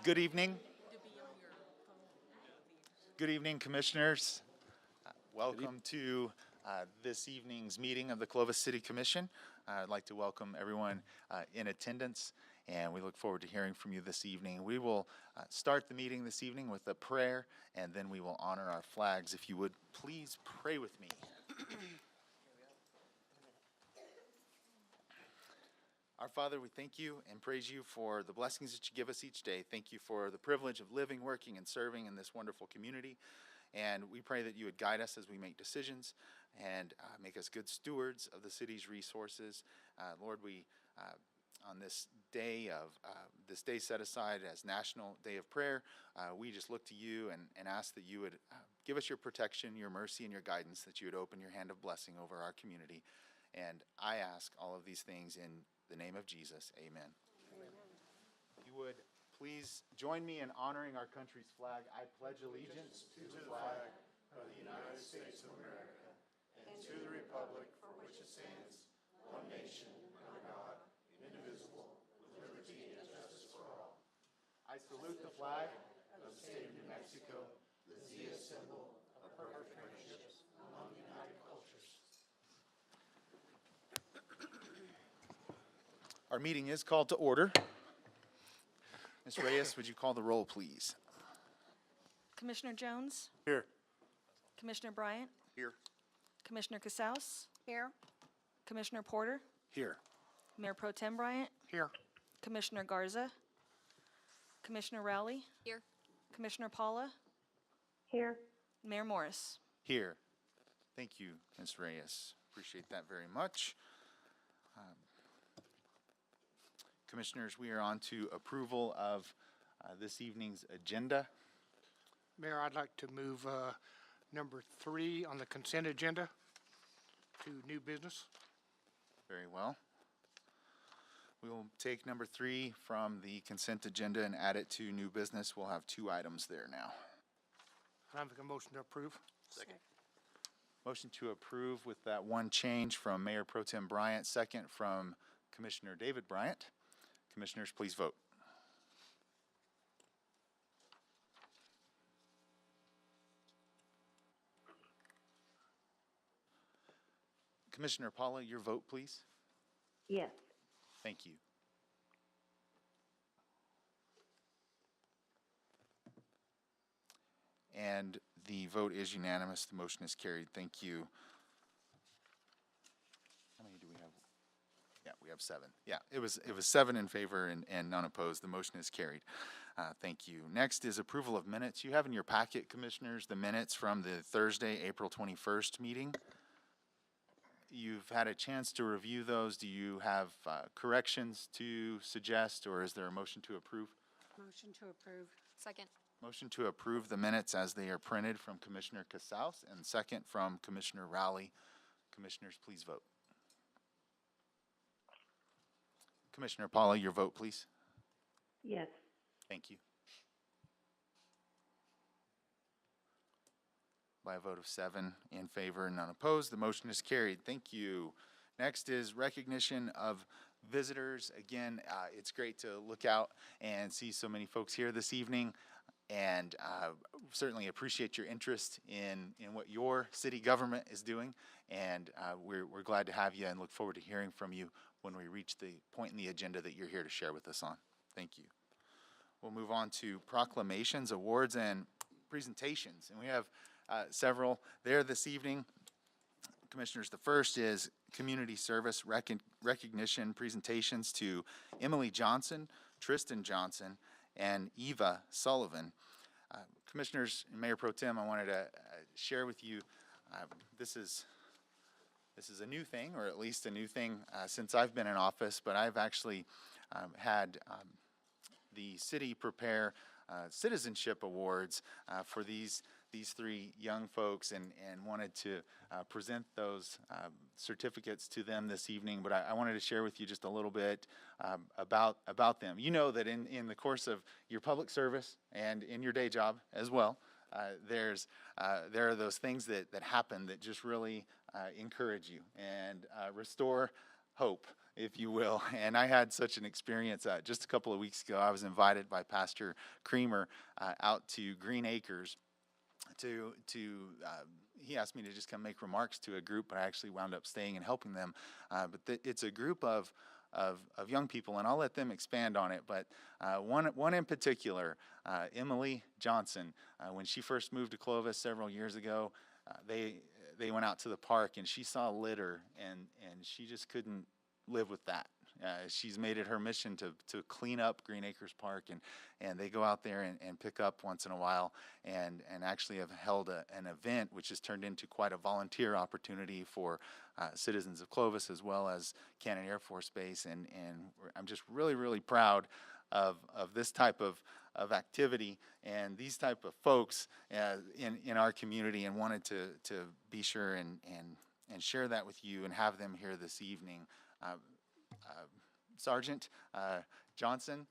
Good evening. Good evening, commissioners. Welcome to this evening's meeting of the Clovis City Commission. I'd like to welcome everyone in attendance, and we look forward to hearing from you this evening. We will start the meeting this evening with a prayer, and then we will honor our flags. If you would please pray with me. Our Father, we thank you and praise you for the blessings that you give us each day. Thank you for the privilege of living, working, and serving in this wonderful community. And we pray that you would guide us as we make decisions and make us good stewards of the city's resources. Lord, we, on this day set aside as National Day of Prayer, we just look to you and ask that you would give us your protection, your mercy, and your guidance, that you would open your hand of blessing over our community. And I ask all of these things in the name of Jesus, amen. If you would please join me in honoring our country's flag. I pledge allegiance to the flag of the United States of America and to the republic for which it stands, one nation, under God, indivisible, with liberty and justice for all. I salute the flag of the state of New Mexico, the Zia symbol of perfect friendship among united cultures. Our meeting is called to order. Ms. Reyes, would you call the roll, please? Commissioner Jones? Here. Commissioner Bryant? Here. Commissioner Casals? Here. Commissioner Porter? Here. Mayor Pro Tem Bryant? Here. Commissioner Garza? Commissioner Rowley? Here. Commissioner Paula? Here. Mayor Morris? Here. Thank you, Ms. Reyes. Appreciate that very much. Commissioners, we are on to approval of this evening's agenda. Mayor, I'd like to move number 3 on the consent agenda to new business. Very well. We will take number 3 from the consent agenda and add it to new business. We'll have 2 items there now. I make a motion to approve. Second. Motion to approve with that one change from Mayor Pro Tem Bryant, second from Commissioner David Bryant. Commissioners, please vote. Commissioner Paula, your vote, please. Yes. Thank you. And the vote is unanimous. The motion is carried. Thank you. How many do we have? Yeah, we have 7. Yeah, it was 7 in favor and none opposed. The motion is carried. Thank you. Next is approval of minutes. You have in your packet, Commissioners, the minutes from the Thursday, April 21st meeting. You've had a chance to review those. Do you have corrections to suggest, or is there a motion to approve? Motion to approve. Second. Motion to approve the minutes as they are printed from Commissioner Casals and second from Commissioner Rowley. Commissioners, please vote. Commissioner Paula, your vote, please. Yes. Thank you. By a vote of 7 in favor and none opposed, the motion is carried. Thank you. Next is recognition of visitors. Again, it's great to look out and see so many folks here this evening, and certainly appreciate your interest in what your city government is doing, and we're glad to have you and look forward to hearing from you when we reach the point in the agenda that you're here to share with us on. Thank you. We'll move on to proclamations, awards, and presentations, and we have several there this evening. Commissioners, the first is community service recognition presentations to Emily Johnson, Tristan Johnson, and Eva Sullivan. Commissioners and Mayor Pro Tem, I wanted to share with you, this is a new thing, or at least a new thing since I've been in office, but I've actually had the city prepare citizenship awards for these 3 young folks, and wanted to present those certificates to them this evening. But I wanted to share with you just a little bit about them. You know that in the course of your public service and in your day job as well, there are those things that happen that just really encourage you and restore hope if you will. And I had such an experience just a couple of weeks ago. I was invited by Pastor Creamer out to Green Acres he asked me to just come make remarks to a group, but I actually wound up staying and helping them. It's a group of young people, and I'll let them expand on it. But one in particular, Emily Johnson, when she first moved to Clovis several years ago, they went out to the park and she saw litter, and she just couldn't live with that. She's made it her mission to clean up Green Acres Park, and they go out there and pick up once in a while, and actually have held an event which has turned into quite a volunteer opportunity for citizens of Clovis as well as Cannon Air Force Base, and I'm just really, really proud of this type of activity and these type of folks in our community, and wanted to be sure and share that with you and have them here this evening. Sergeant Johnson,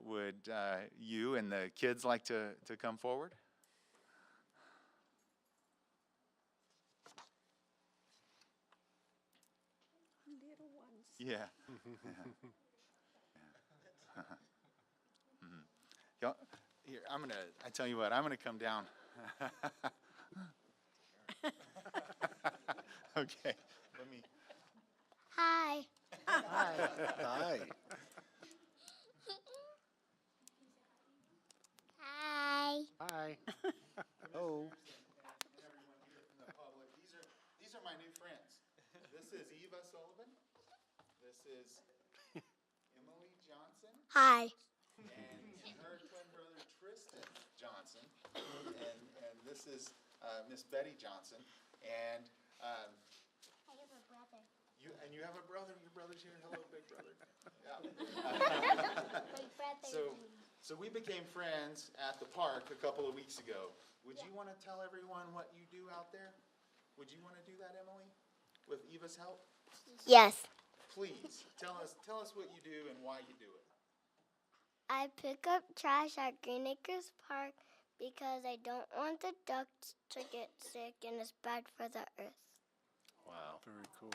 would you and the kids like to come forward? Little ones. Yeah. Y'all, here, I tell you what, I'm gonna come down. Okay, let me. Hi. Hi. Hi. Hi. Oh. Everyone here from the public. These are my new friends. This is Eva Sullivan. This is Emily Johnson, Hi. and her twin brother Tristan Johnson, and this is Miss Betty Johnson, and I have a brother. you have a brother. Your brother's here. Hello, big brother. Yeah. My brother. So we became friends at the park a couple of weeks ago. Would you want to tell everyone what you do out there? Would you want to do that, Emily, with Eva's help? Yes. Please tell us what you do and why you do it. I pick up trash at Green Acres Park because I don't want the ducks to get sick and it's bad for the earth. Wow. Very cool.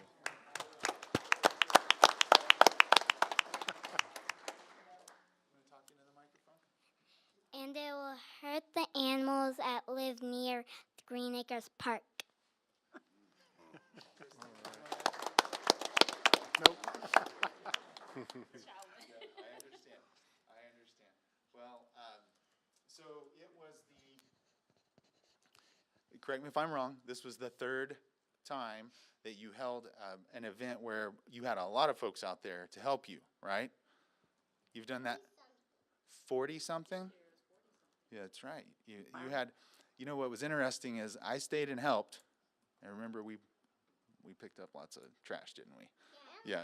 And it will hurt the animals that live near Green Acres Park. Nope. I understand. Well, so it was correct me if I'm wrong, this was the third time that you held an event where you had a lot of folks out there to help you, right? You've done that 40-something? Yeah, that's right. You had, what was interesting is I stayed and helped. I remember we picked up lots of trash, didn't we? Yeah.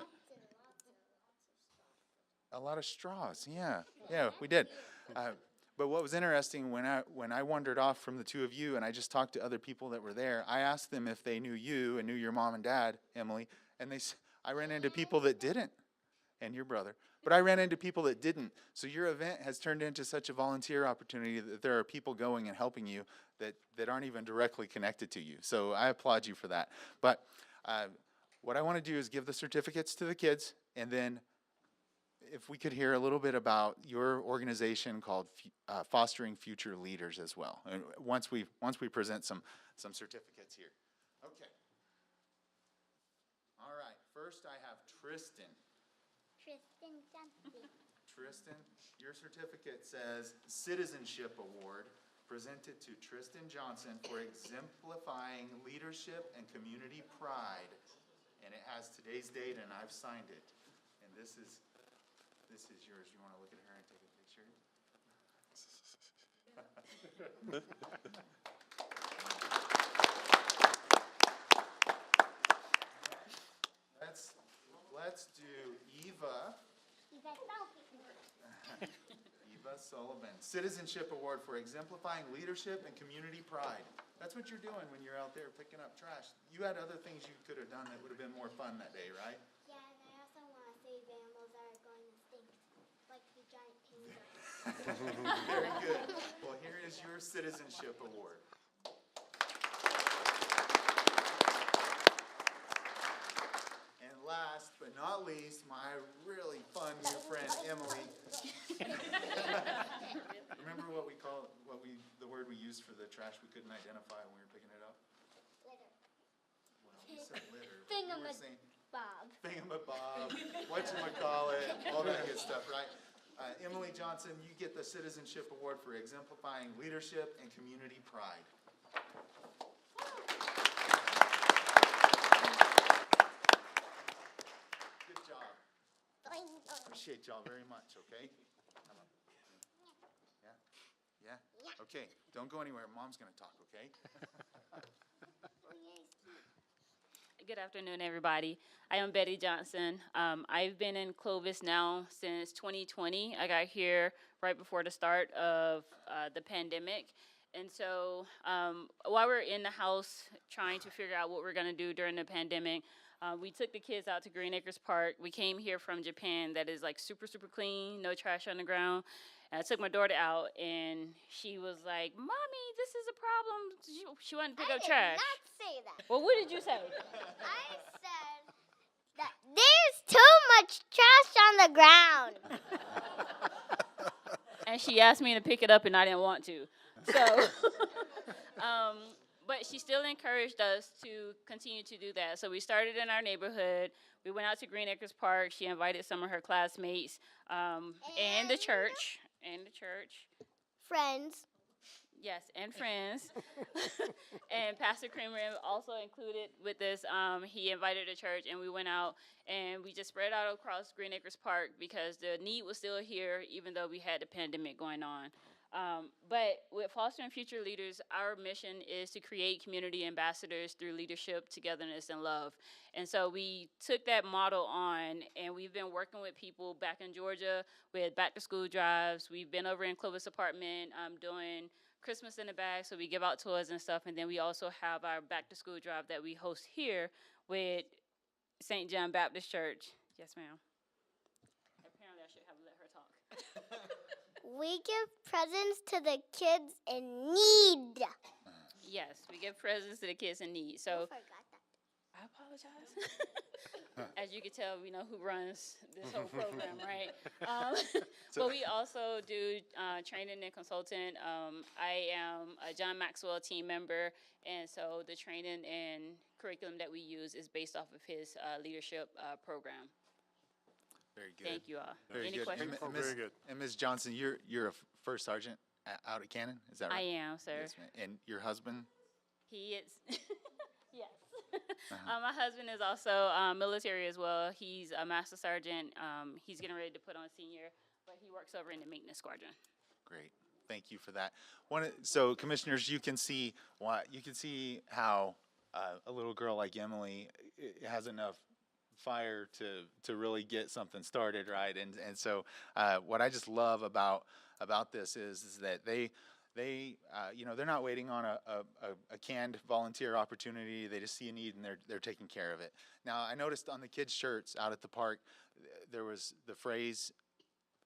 A lot of straws, yeah, we did. But what was interesting, when I wandered off from the two of you and I just talked to other people that were there, I asked them if they knew you and knew your mom and dad, Emily, and I ran into people that didn't, and your brother, but I ran into people that didn't. So your event has turned into such a volunteer opportunity that there are people going and helping you that aren't even directly connected to you. So I applaud you for that. But what I want to do is give the certificates to the kids, and then if we could hear a little bit about your organization called Fostering Future Leaders as well. And once we present some certificates here. Okay. All right. First, I have Tristan. Tristan, your certificate says Citizenship Award presented to Tristan Johnson for exemplifying leadership and community pride. And it has today's date, and I've signed it. And this is yours. You want to look at her and take a picture? Let's do Eva. Eva Sullivan, Citizenship Award for exemplifying leadership and community pride. That's what you're doing when you're out there picking up trash. You had other things you could have done that would have been more fun that day, right? Yeah, and I also want to save animals that are going to stink, like the giant penguins. Very good. Well, here is your Citizenship Award. And last but not not least, my really fun new friend, Emily. Remember the word we used for the trash we couldn't identify when we were picking it up? Litter. Well, we said litter. but you were saying Bob. Thingamabob, whatchamacallit, all that good stuff, right? Emily Johnson, you get the Citizenship Award for exemplifying leadership and community pride. Good job. Appreciate y'all very much, okay? Yeah? Yeah? Okay, don't go anywhere. Mom's gonna talk, okay? Good afternoon, everybody. I am Betty Johnson. I've been in Clovis now since 2020. I got here right before the start of the pandemic. And so while we're in the house trying to figure out what we're going to do during the pandemic, we took the kids out to Green Acres Park. We came here from Japan that is like super, super clean, no trash on the ground. And I took my daughter out, and she was like, "Mommy, this is a problem." She wanted to pick up trash. I did not say that. Well, what did you say? I said that there's too much trash on the ground. And she asked me to pick it up, and I didn't want to. So, but she still encouraged us to continue to do that. So we started in our neighborhood. We went out to Green Acres Park. She invited some of her classmates and the church. Friends. Yes, and friends. And Pastor Kramer also included with this. He invited the church, and we went out, and we just spread out across Green Acres Park because the need was still here, even though we had the pandemic going on. But with Fostering Future Leaders, our mission is to create community ambassadors through leadership, togetherness, and love. And so we took that model on, and we've been working with people back in Georgia with back-to-school drives. We've been over in Clovis Apartment doing Christmas in the Bag, so we give out toys and stuff. And then we also have our back-to-school drive that we host here with St. John Baptist Church. Yes, ma'am. Apparently, I should have let her talk. We give presents to the kids in need. Yes, we give presents to the kids in need. So I forgot that. I apologize. As you can tell, we know who runs this whole program, right? But we also do training and consultant. I am a John Maxwell team member, and so the training and curriculum that we use is based off of his leadership program. Very good. Thank you all. Very Any good. questions? And Very good. And Ms. Johnson, you're a first sergeant out at Cannon, is that right? I am, sir. Yes, ma'am. And your husband? He is. Yes. My husband is also military as well. He's a master sergeant. He's getting ready to put on senior, but he works over in the maintenance squadron. Great. Thank you for that. So, commissioners, you can see how a little girl like Emily has enough fire to really get something started, right? And so what I just love about this is that they they're not waiting on a canned volunteer opportunity. They just see a need and they're taking care of it. Now, I noticed on the kids' shirts out at the park there was the phrase,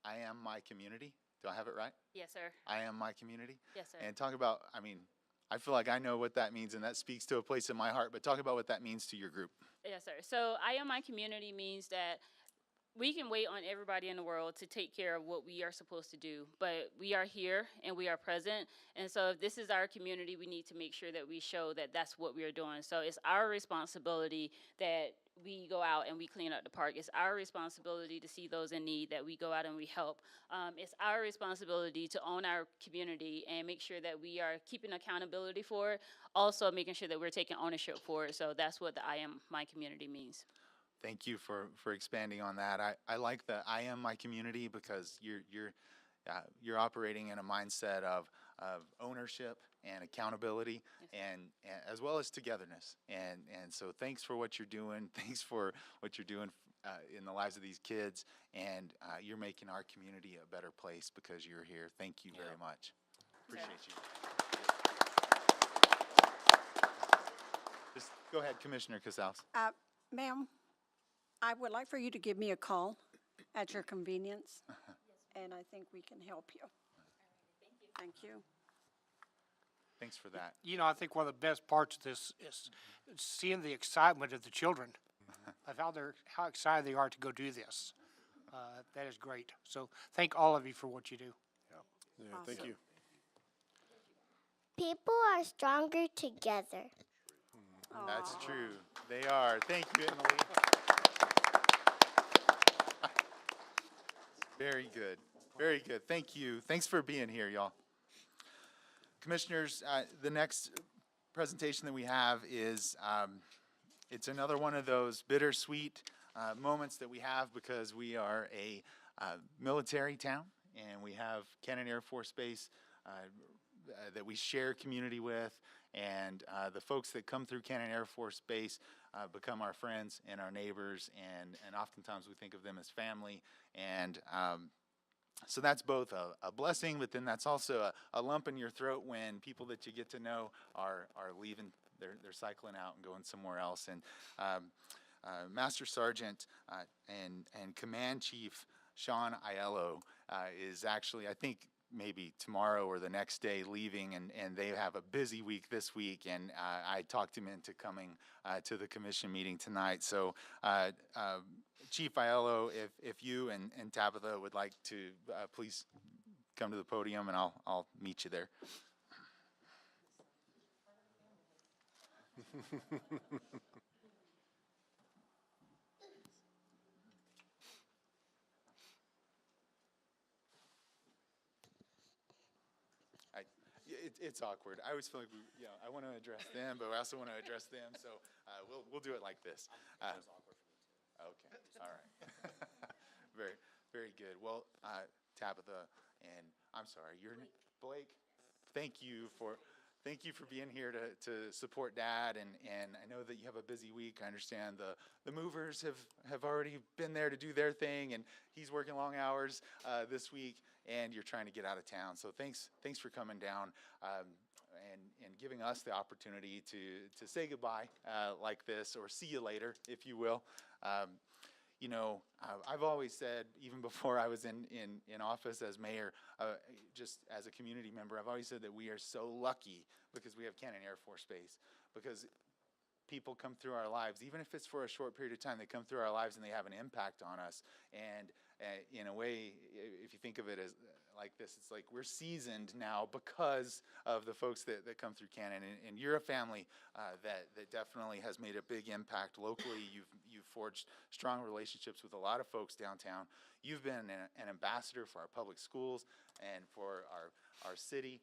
"I am my community." Do I have it right? Yes, sir. I am my community. Yes, sir. And talk about, I feel like I know what that means, and that speaks to a place in my heart, but talk about what that means to your group. Yes, sir. So I am my community means that we can wait on everybody in the world to take care of what we are supposed to do, but we are here and we are present. And so if this is our community, we need to make sure that we show that that's what we are doing. So it's our responsibility that we go out and we clean up the park. It's our responsibility to see those in need, that we go out and we help. It's our responsibility to own our community and make sure that we are keeping accountability for it, also making sure that we're taking ownership for it. So that's what the I am my community means. Thank you for expanding on that. I like the "I am my community" because you're operating in a mindset of ownership and accountability, and as well as togetherness. And so thanks for what you're doing. Thanks for what you're doing in the lives of these kids, and you're making our community a better place because you're here. Thank you very much. Appreciate you. Just go ahead, Commissioner Casals. Ma'am, I would like for you to give me a call at your convenience, and I think we can help you. Thank you. Thanks for that. I think one of the best parts of this is seeing the excitement of the children. of how excited they are to go do this. That is great. So thank all of you for what you do. Yeah, thank you. People are stronger together. That's true. They are. Thank you, Emily. Very good. Very good. Thank you. Thanks for being here, y'all. Commissioners, the next presentation that we have is, it's another one of those bittersweet moments that we have because we are a military town and we have Cannon Air Force Base that we share community with, and the folks that come through Cannon Air Force Base become our friends and our neighbors, and oftentimes we think of them as family, and so that's both a blessing, but then that's also a lump in your throat when people that you get to know are leaving, they're cycling out and going somewhere else. And Master Sergeant and Command Chief Sean Aiello is actually, I think, maybe tomorrow or the next day leaving, and they have a busy week this week, and I talked him into coming to the commission meeting tonight. So Chief Aiello, if you and Tabitha would like to please come to the podium, and I'll meet you there. It's awkward. I always feel like I want to address them, but I also want to address them. So we'll do it like this. Okay. All right. Very, very good. Well, Tabitha, and I'm sorry, Blake. Thank you for being here to support Dad, and I know that you have a busy week. I understand the movers have already been there to do their thing, and he's working long hours this week, and you're trying to get out of town. So thanks for coming down and giving us the opportunity to say goodbye like this, or see you later, if you will. I've always said, even before I was in office as mayor, just as a community member, I've always said that we are so lucky because we have Cannon Air Force Base, because people come through our lives, even if it's for a short period of time, they come through our lives and they have an impact on us. And in a way, if you think of it as like this, it's like we're seasoned now because of the folks that come through Cannon, and you're a family that definitely has made a big impact locally. You've forged strong relationships with a lot of folks downtown. You've been an ambassador for our public schools and for our city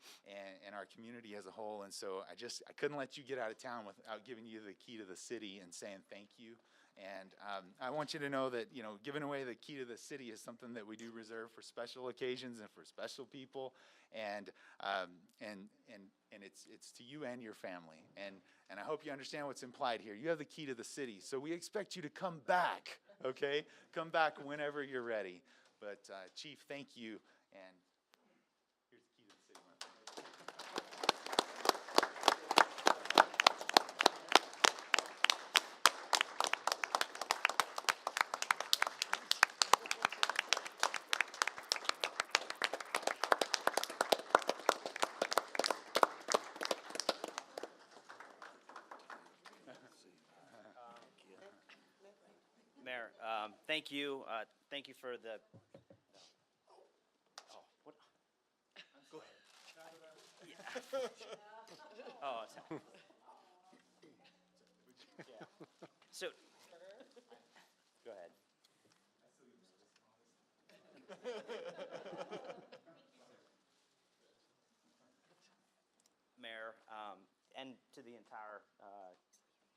and our community as a whole. And so I couldn't let you get out of town without giving you the key to the city and saying thank you. And I want you to know that, giving away the key to the city is something that we do reserve for special occasions and for special people. And it's to you and your family. And I hope you understand what's implied here. You have the key to the city, so we expect you to come back, okay? Come back whenever you're ready. But Chief, thank you. And here's the key to the city, my friend. Mayor, thank you. Thank you for the. Oh, what? Go ahead. Yeah. Oh, yeah. So. Go ahead. Mayor, and to the entire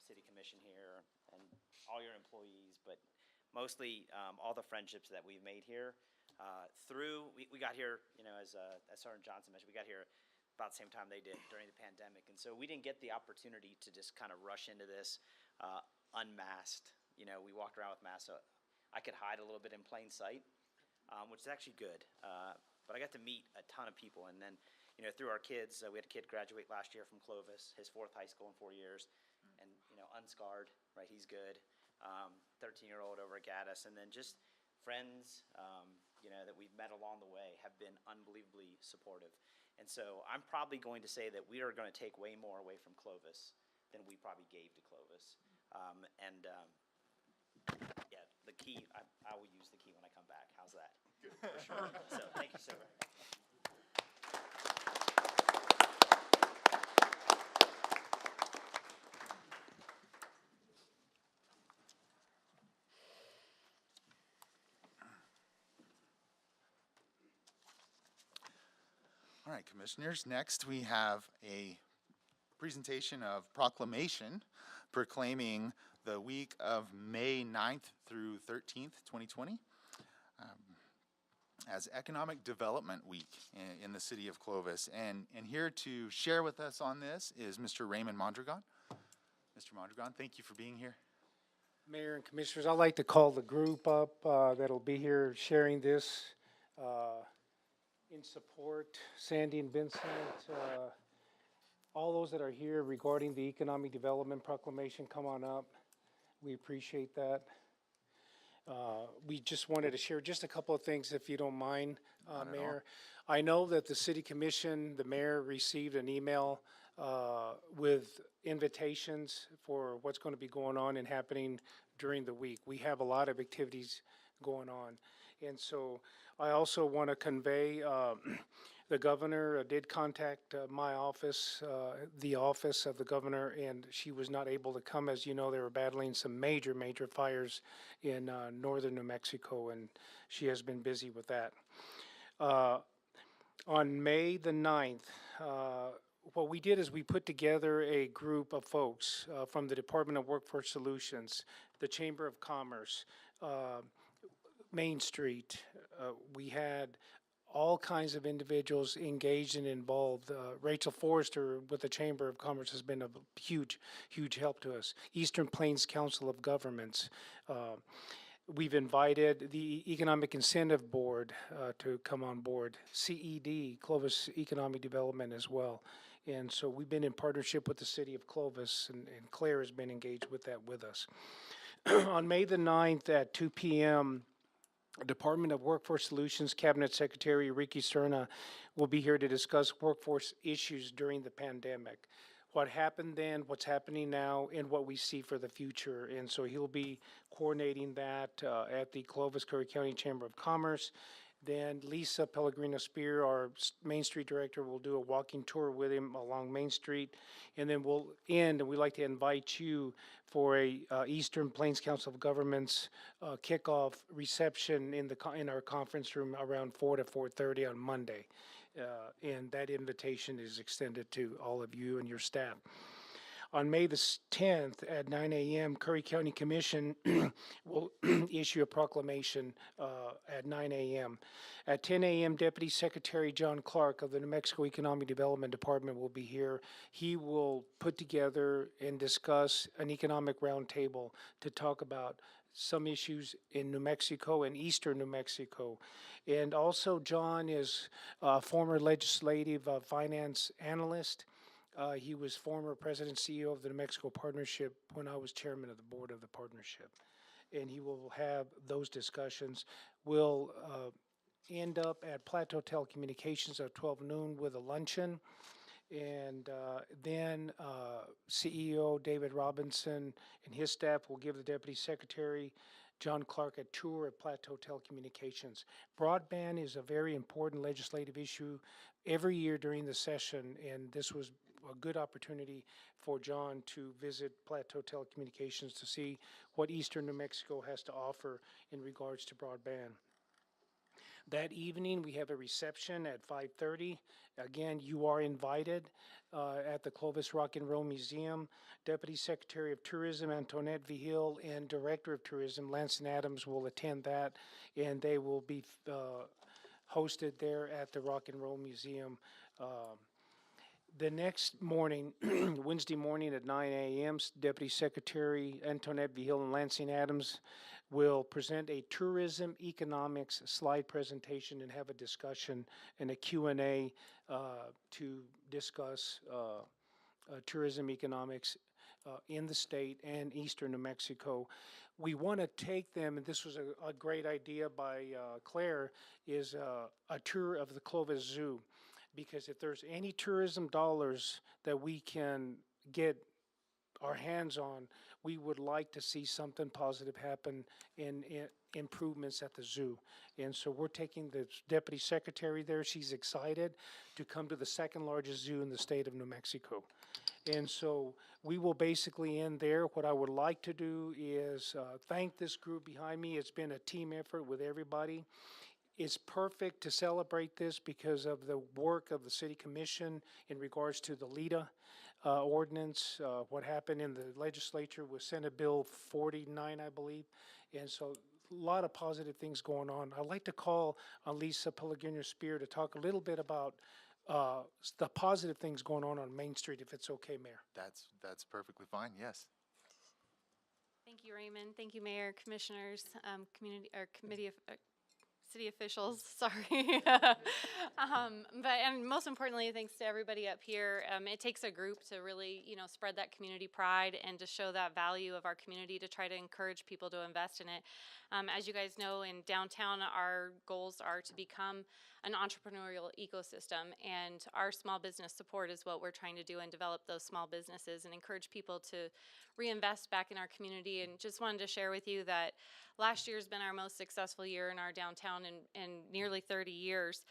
City Commission here, and all your employees, but mostly all the friendships that we've made here. We got here, as Sergeant Johnson mentioned, we got here about the same time they did during the pandemic, and so we didn't get the opportunity to just kind of rush into this unmasked. We walked around with masks, so I could hide a little bit in plain sight, which is actually good. But I got to meet a ton of people, and then through our kids, we had a kid graduate last year from Clovis, his 4th high school in 4 years, and unscarred, right? He's good. 13-year-old over at Gaddis, and then just friends, that we've met along the way have been unbelievably supportive. And so I'm probably going to say that we are going to take way more away from Clovis than we probably gave to Clovis. the key, I will use the key when I come back. How's that? Good. For sure. So, thank you so very much. All right, Commissioners, next we have a presentation of Proclamation proclaiming the week of May 9th through 13th, 2020, as Economic Development Week in the city of Clovis. And here to share with us on this is Mr. Raymond Mondragon. Mr. Mondragon, thank you for being here. Mayor and Commissioners, I'd like to call the group up that'll be here sharing this in support. Sandy and Vincent, all those that are here regarding the Economic Development Proclamation, come on up. We appreciate that. We just wanted to share just a couple of things, if you don't mind, Mayor. I know that the City Commission, the mayor received an email with invitations for what's going to be going on and happening during the week. We have a lot of activities going on. And so I also want to convey, the governor did contact my office, the office of the governor, and she was not able to come. As you know, they were battling some major fires in northern New Mexico, and she has been busy with that. On May the 9th, what we did is we put together a group of folks from the Department of Workforce Solutions, the Chamber of Commerce, Main Street. We had all kinds of individuals engaged and involved. Rachel Forrester with the Chamber of Commerce has been a huge help to us. Eastern Plains Council of Governments. We've invited the Economic Incentive Board to come on board. CED, Clovis Economic Development as well. And so we've been in partnership with the city of Clovis, and Claire has been engaged with that with us. On May the 9th at 2 p.m., Department of Workforce Solutions Cabinet Secretary Ricky Cerna will be here to discuss workforce issues during the pandemic. What happened then, what's happening now, and what we see for the future. And so he'll be coordinating that at the Clovis-Curry County Chamber of Commerce. Then Lisa Pellegrino-Spear, our Main Street Director, will do a walking tour with him along Main Street. And then we'll end, and we'd like to invite you for a Eastern Plains Council of Governments kickoff reception in our conference room around 4 to 4:30 on Monday. And that invitation is extended to all of you and your staff. On May the 10th at 9 a.m., Curry County Commission will issue a proclamation at 9 a.m. At 10 a.m., Deputy Secretary John Clark of the New Mexico Economic Development Department will be here. He will put together and discuss an economic roundtable to talk about some issues in New Mexico and eastern New Mexico. And also, John is a former legislative finance analyst. He was former president and CEO of the New Mexico Partnership when I was chairman of the board of the partnership. And he will have those discussions. We'll end up at Plateau Telecommunications at 12 noon with a luncheon. And then CEO David Robinson and his staff will give the Deputy Secretary John Clark a tour of Plateau Telecommunications. Broadband is a very important legislative issue every year during the session, and this was a good opportunity for John to visit Plateau Telecommunications to see what Eastern New Mexico has to offer in regards to broadband. That evening, we have a reception at 5:30. Again, you are invited at the Clovis Rock and Roll Museum. Deputy Secretary of Tourism Antoinette Vigil and Director of Tourism Lansing Adams will attend that, and they will be hosted there at the Rock and Roll Museum. The next morning, Wednesday morning at 9 a.m., Deputy Secretary Antoinette Vigil and Lansing Adams will present a tourism economics slide presentation and have a discussion and a Q&A to discuss tourism economics in the state and eastern New Mexico. We want to take them, and this was a great idea by Claire, is a tour of the Clovis Zoo. Because if there's any tourism dollars that we can get our hands on, we would like to see something positive happen in improvements at the zoo. And so we're taking the deputy secretary there. She's excited to come to the second largest zoo in the state of New Mexico. And so we will basically end there. What I would like to do is thank this group behind me. It's been a team effort with everybody. It's perfect to celebrate this because of the work of the city commission in regards to the LIDA ordinance, what happened in the legislature with Senate Bill 49, I believe. And so a lot of positive things going on. I'd like to call on Lisa Pellegrino-Spear to talk a little bit about the positive things going on Main Street, if it's okay, Mayor. That's perfectly fine, yes. Thank you, Raymond. Thank you, Mayor, Commissioners, city officials, sorry. And most importantly, thanks to everybody up here. It takes a group to really, spread that community pride and to show that value of our community, to try to encourage people to invest in it. As you guys know, in downtown, our goals are to become an entrepreneurial ecosystem, and our small business support is what we're trying to do and develop those small businesses and encourage people to reinvest back in our community. And just wanted to share with you that last year's been our most successful year in our downtown in nearly 30 years.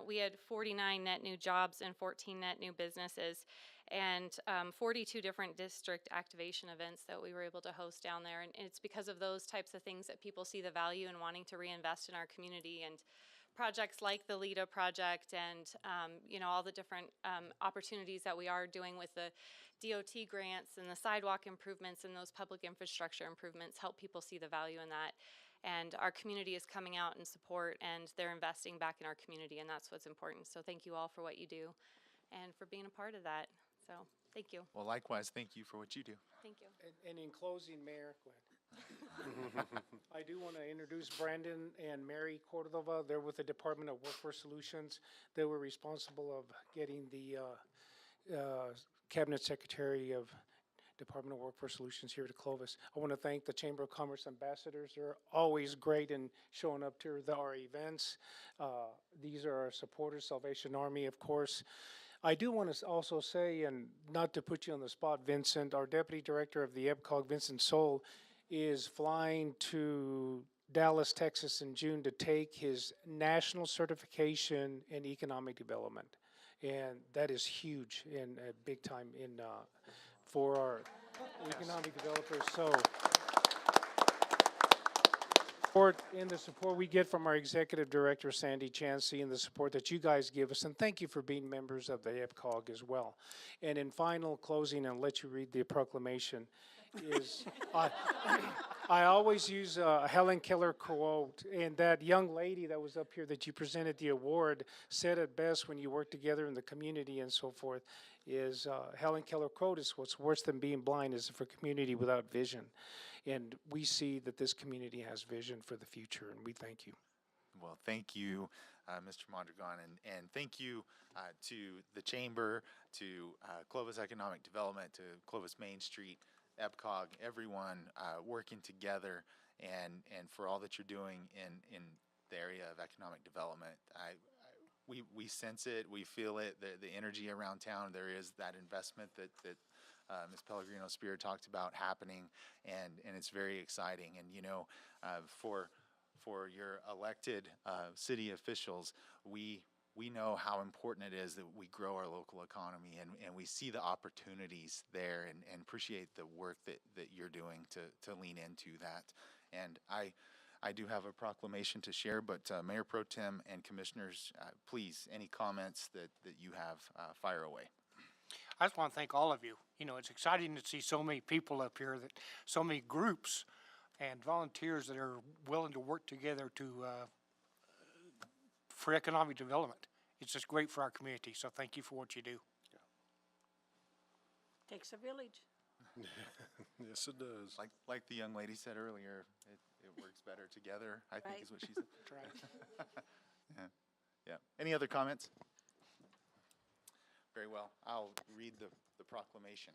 We had 49 net new jobs and 14 net new businesses, and 42 different district activation events that we were able to host down there. And it's because of those types of things that people see the value in wanting to reinvest in our community. And projects like the LIDA project and all the different opportunities that we are doing with the DOT grants and the sidewalk improvements and those public infrastructure improvements help people see the value in that. And our community is coming out in support, and they're investing back in our community, and that's what's important. So thank you all for what you do and for being a part of that. So thank you. Well, likewise, thank you for what you do. Thank you. And in closing, Mayor, go ahead. I do want to introduce Brandon and Mary Cordova. They're with the Department of Workforce Solutions. They were responsible of getting the Cabinet Secretary of Department of Workforce Solutions here to Clovis. I want to thank the Chamber of Commerce ambassadors. They're always great in showing up to our events. These are our supporters, Salvation Army, of course. I do want to also say, and not to put you on the spot, Vincent, our Deputy Director of the EBCOG, Vincent Soul, is flying to Dallas, Texas in June to take his national certification in economic development. And that is huge and big time for our economic developers. So, the support we get from our Executive Director, Sandy Chansey, and the support that you guys give us, and thank you for being members of the EBCOG as well. And in final closing, and I'll let you read the proclamation, is I always use a Helen Keller quote, and that young lady that was up here that you presented the award said it best when you work together in the community and so forth, is Helen Keller quote is, "What's worse than being blind is for community without vision." And we see that this community has vision for the future, and we thank you. Well, thank you, Mr. Mondragon, and thank you to the Chamber, to Clovis Economic Development, to Clovis Main Street, EBCOG, everyone working together, and for all that you're doing in the area of economic development. We sense it, we feel it, the energy around town. There is that investment that Ms. Pellegrino-Spear talked about happening, and it's very exciting. And for your elected city officials, we know how important it is that we grow our local economy, and we see the opportunities there, and appreciate the work that you're doing to lean into that. And I do have a proclamation to share, but Mayor Pro Tem and Commissioners, please, any comments that you have, fire away. I just want to thank all of you. It's exciting to see so many people up here, that so many groups and volunteers that are willing to work together for economic development. It's just great for our community, so thank you for what you do. Takes a village. Yes, it does. Like the young lady said earlier, it works better together, I think Right. is what she said. Right. Yeah. Any other comments? Very well. I'll read the proclamation.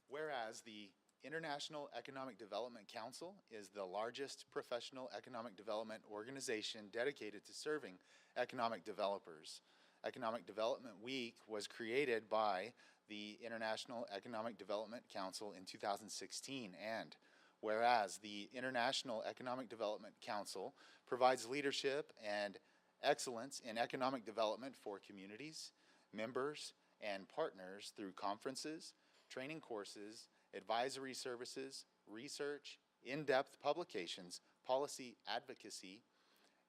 Whereas the International Economic Development Council is the largest professional economic development organization dedicated to serving economic developers. Economic Development Week was created by the International Economic Development Council in 2016. And whereas the International Economic Development Council provides leadership and excellence in economic development for communities, members, and partners through conferences, training courses, advisory services, research, in-depth publications, policy advocacy,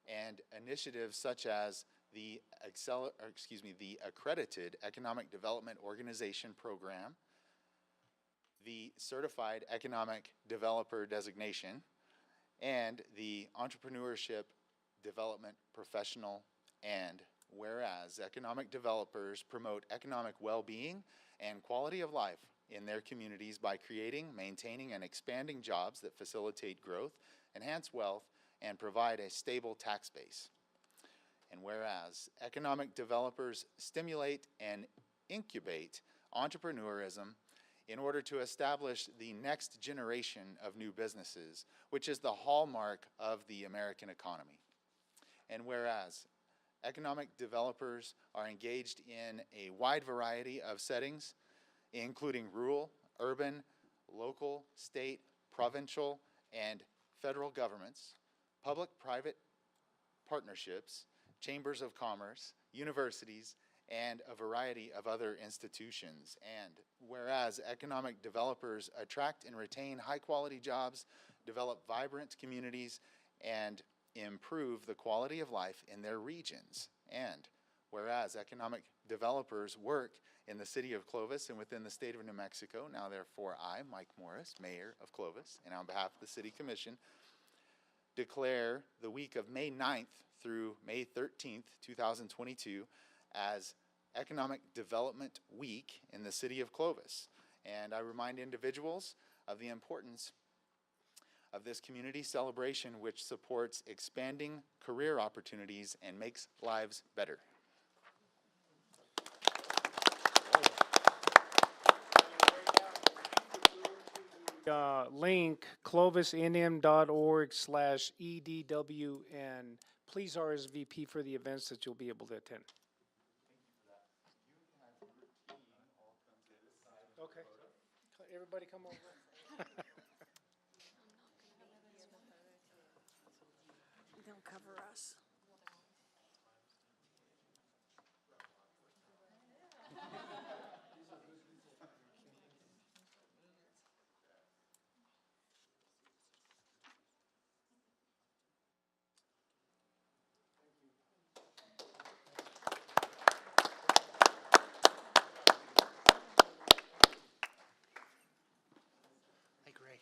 and initiatives such as the Accredited Economic Development Organization Program, the Certified Economic Developer Designation, and the Entrepreneurship Development Professional. And whereas economic developers promote economic well-being and quality of life in their communities by creating, maintaining, and expanding jobs that facilitate growth, enhance wealth, and provide a stable tax base. And whereas economic developers stimulate and incubate entrepreneurism in order to establish the next generation of new businesses, which is the hallmark of the American economy. And whereas economic developers are engaged in a wide variety of settings, including rural, urban, local, state, provincial, and federal governments, public-private partnerships, chambers of commerce, universities, and a variety of other institutions. And whereas economic developers attract and retain high-quality jobs, develop vibrant communities, and improve the quality of life in their regions. And whereas economic developers work in the city of Clovis and within the state of New Mexico, now therefore I, Mike Morris, Mayor of Clovis, and on behalf of the City Commission, declare the week of May 9th through May 13th, 2022 as Economic Development Week in the city of Clovis. And I remind individuals of the importance of this community celebration, which supports expanding career opportunities and makes lives better. Link clovisnm.org/EDWN. Please RSVP for the events that you'll be able to attend. Okay. Everybody come over. They'll cover us. Thank you, Ray.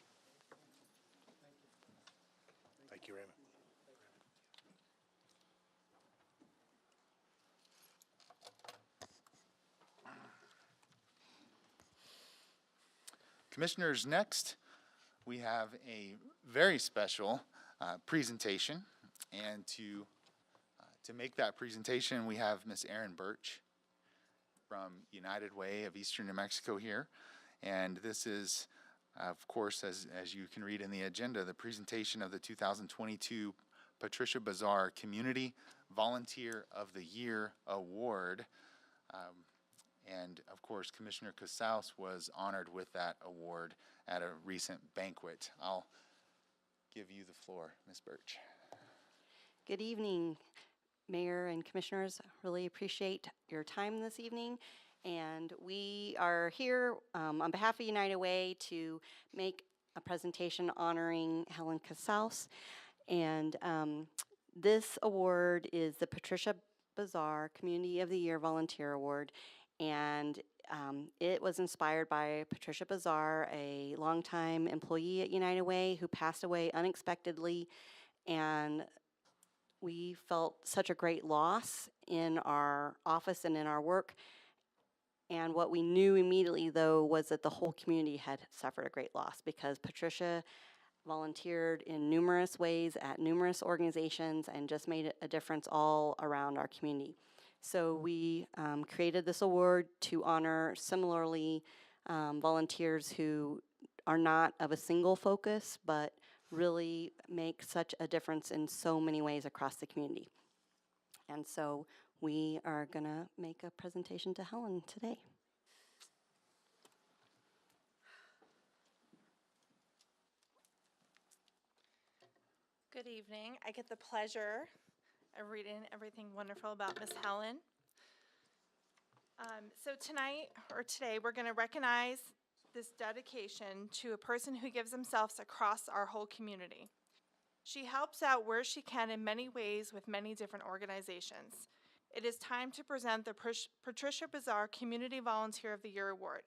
Thank you, Raymond. Commissioners, next we have a very special presentation, and to make that presentation we have Miss Erin Birch from United Way of Eastern New Mexico here, and this is of course, as you can read in the agenda, the presentation of the 2022 Patricia Bazar Community Volunteer of the Year Award. And of course, Commissioner Casals was honored with that award at a recent banquet. I'll give you the floor, Ms. Birch. Good evening, Mayor and Commissioners. Really appreciate your time this evening. And we are here on behalf of United Way to make a presentation honoring Helen Casals. And this award is the Patricia Bazar Community of the Year Volunteer Award. And it was inspired by Patricia Bazar, a longtime employee at United Way who passed away unexpectedly. And we felt such a great loss in our office and in our work. And what we knew immediately, though, was that the whole community had suffered a great loss because Patricia volunteered in numerous ways at numerous organizations and just made a difference all around our community. So we created this award to honor similarly volunteers who are not of a single focus, but really make such a difference in so many ways across the community. And so we are gonna make a presentation to Helen today. Good evening. I get the pleasure of reading everything wonderful about Miss Helen. So tonight, or today, we're going to recognize this dedication to a person who gives themselves across our whole community. She helps out where she can in many ways with many different organizations. It is time to present the Patricia Bazar Community Volunteer of the Year Award.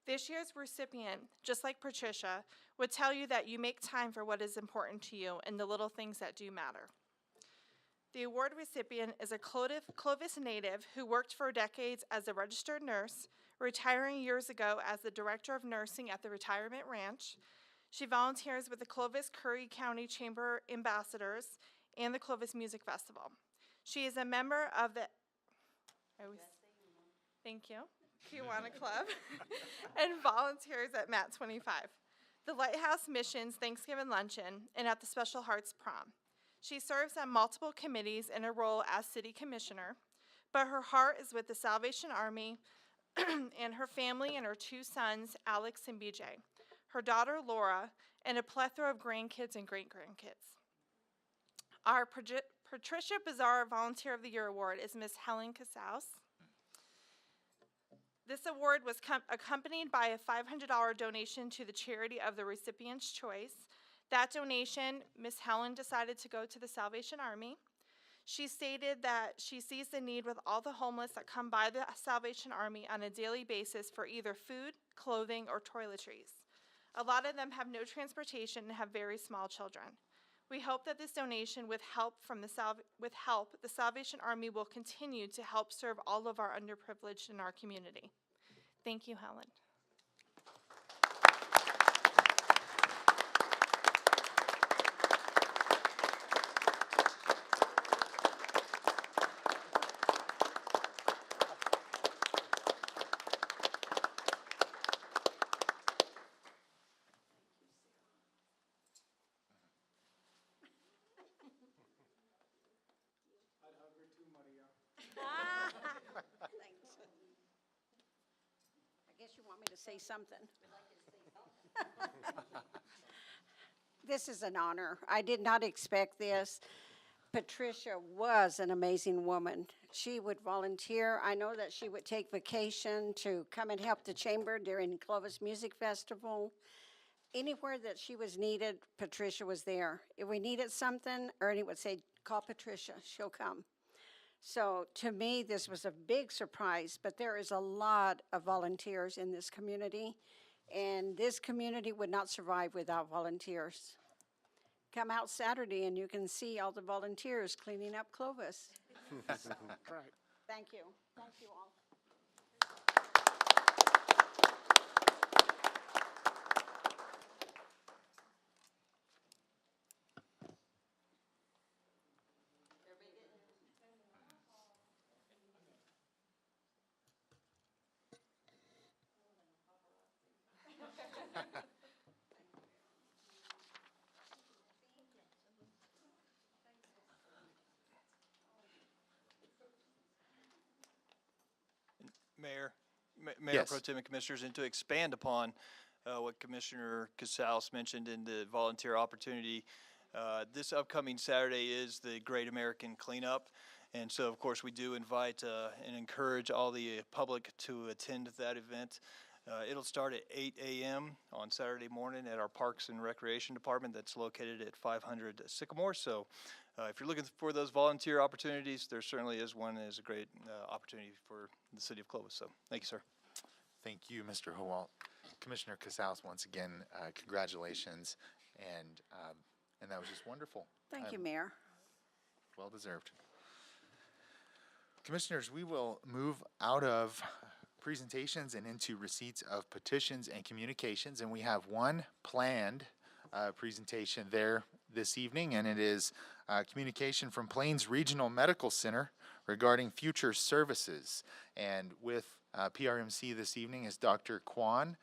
This year's recipient, just like Patricia, would tell you that you make time for what is important to you and the little things that do matter. The award recipient is a Clovis native who worked for decades as a registered nurse, retiring years ago as the director of nursing at the Retirement Ranch. She volunteers with the Clovis-Curry County Chamber Ambassadors and the Clovis Music Festival. She is a member of the Thank you. Kiwanis Club and volunteers at MAT 25, the Lighthouse Missions Thanksgiving Luncheon, and at the Special Hearts Prom. She serves on multiple committees in her role as city commissioner, but her heart is with the Salvation Army and her family and her two sons, Alex and BJ, her daughter Laura, and a plethora of grandkids and great-grandkids. Our Patricia Bazar Volunteer of the Year Award is Miss Helen Casaus. This award was accompanied by a $500 donation to the charity of the recipient's choice. That donation, Miss Helen decided to go to the Salvation Army. She stated that she sees the need with all the homeless that come by the Salvation Army on a daily basis for either food, clothing, or toiletries. A lot of them have no transportation and have very small children. We hope that this donation, with help, the Salvation Army will continue to help serve all of our underprivileged in our community. Thank you, Helen. Thanks. I guess you want me to say something. This is an honor. I did not expect this. Patricia was an amazing woman. She would volunteer. I know that she would take vacation to come and help the chamber during Clovis Music Festival. Anywhere that she was needed, Patricia was there. If we needed something, Ernie would say, call Patricia, she'll come. So to me, this was a big surprise, but there is a lot of volunteers in this community, and this community would not survive without volunteers. Come out Saturday and you can see all the volunteers cleaning up Clovis. So, Right. thank you. Thank you all. Mayor Yes. Pro Tem and Commissioners, and to expand upon what Commissioner Casals mentioned in the volunteer opportunity, this upcoming Saturday is the Great American Cleanup. And so, of course, we do invite and encourage all the public to attend that event. It'll start at 8 a.m. on Saturday morning at our Parks and Recreation Department that's located at 500 Sycamore. So if you're looking for those volunteer opportunities, there certainly is one as a great opportunity for the city of Clovis. So thank you, sir. Thank you, Mr. Howalt. Commissioner Casals, once again, congratulations, and that was just wonderful. Thank you, Mayor. Well deserved. Commissioners, we will move out of presentations and into receipts of petitions and communications, and we have one planned presentation there this evening, and it is communication from Plains Regional Medical Center regarding future services. And with PRMC this evening is Dr. Kwan,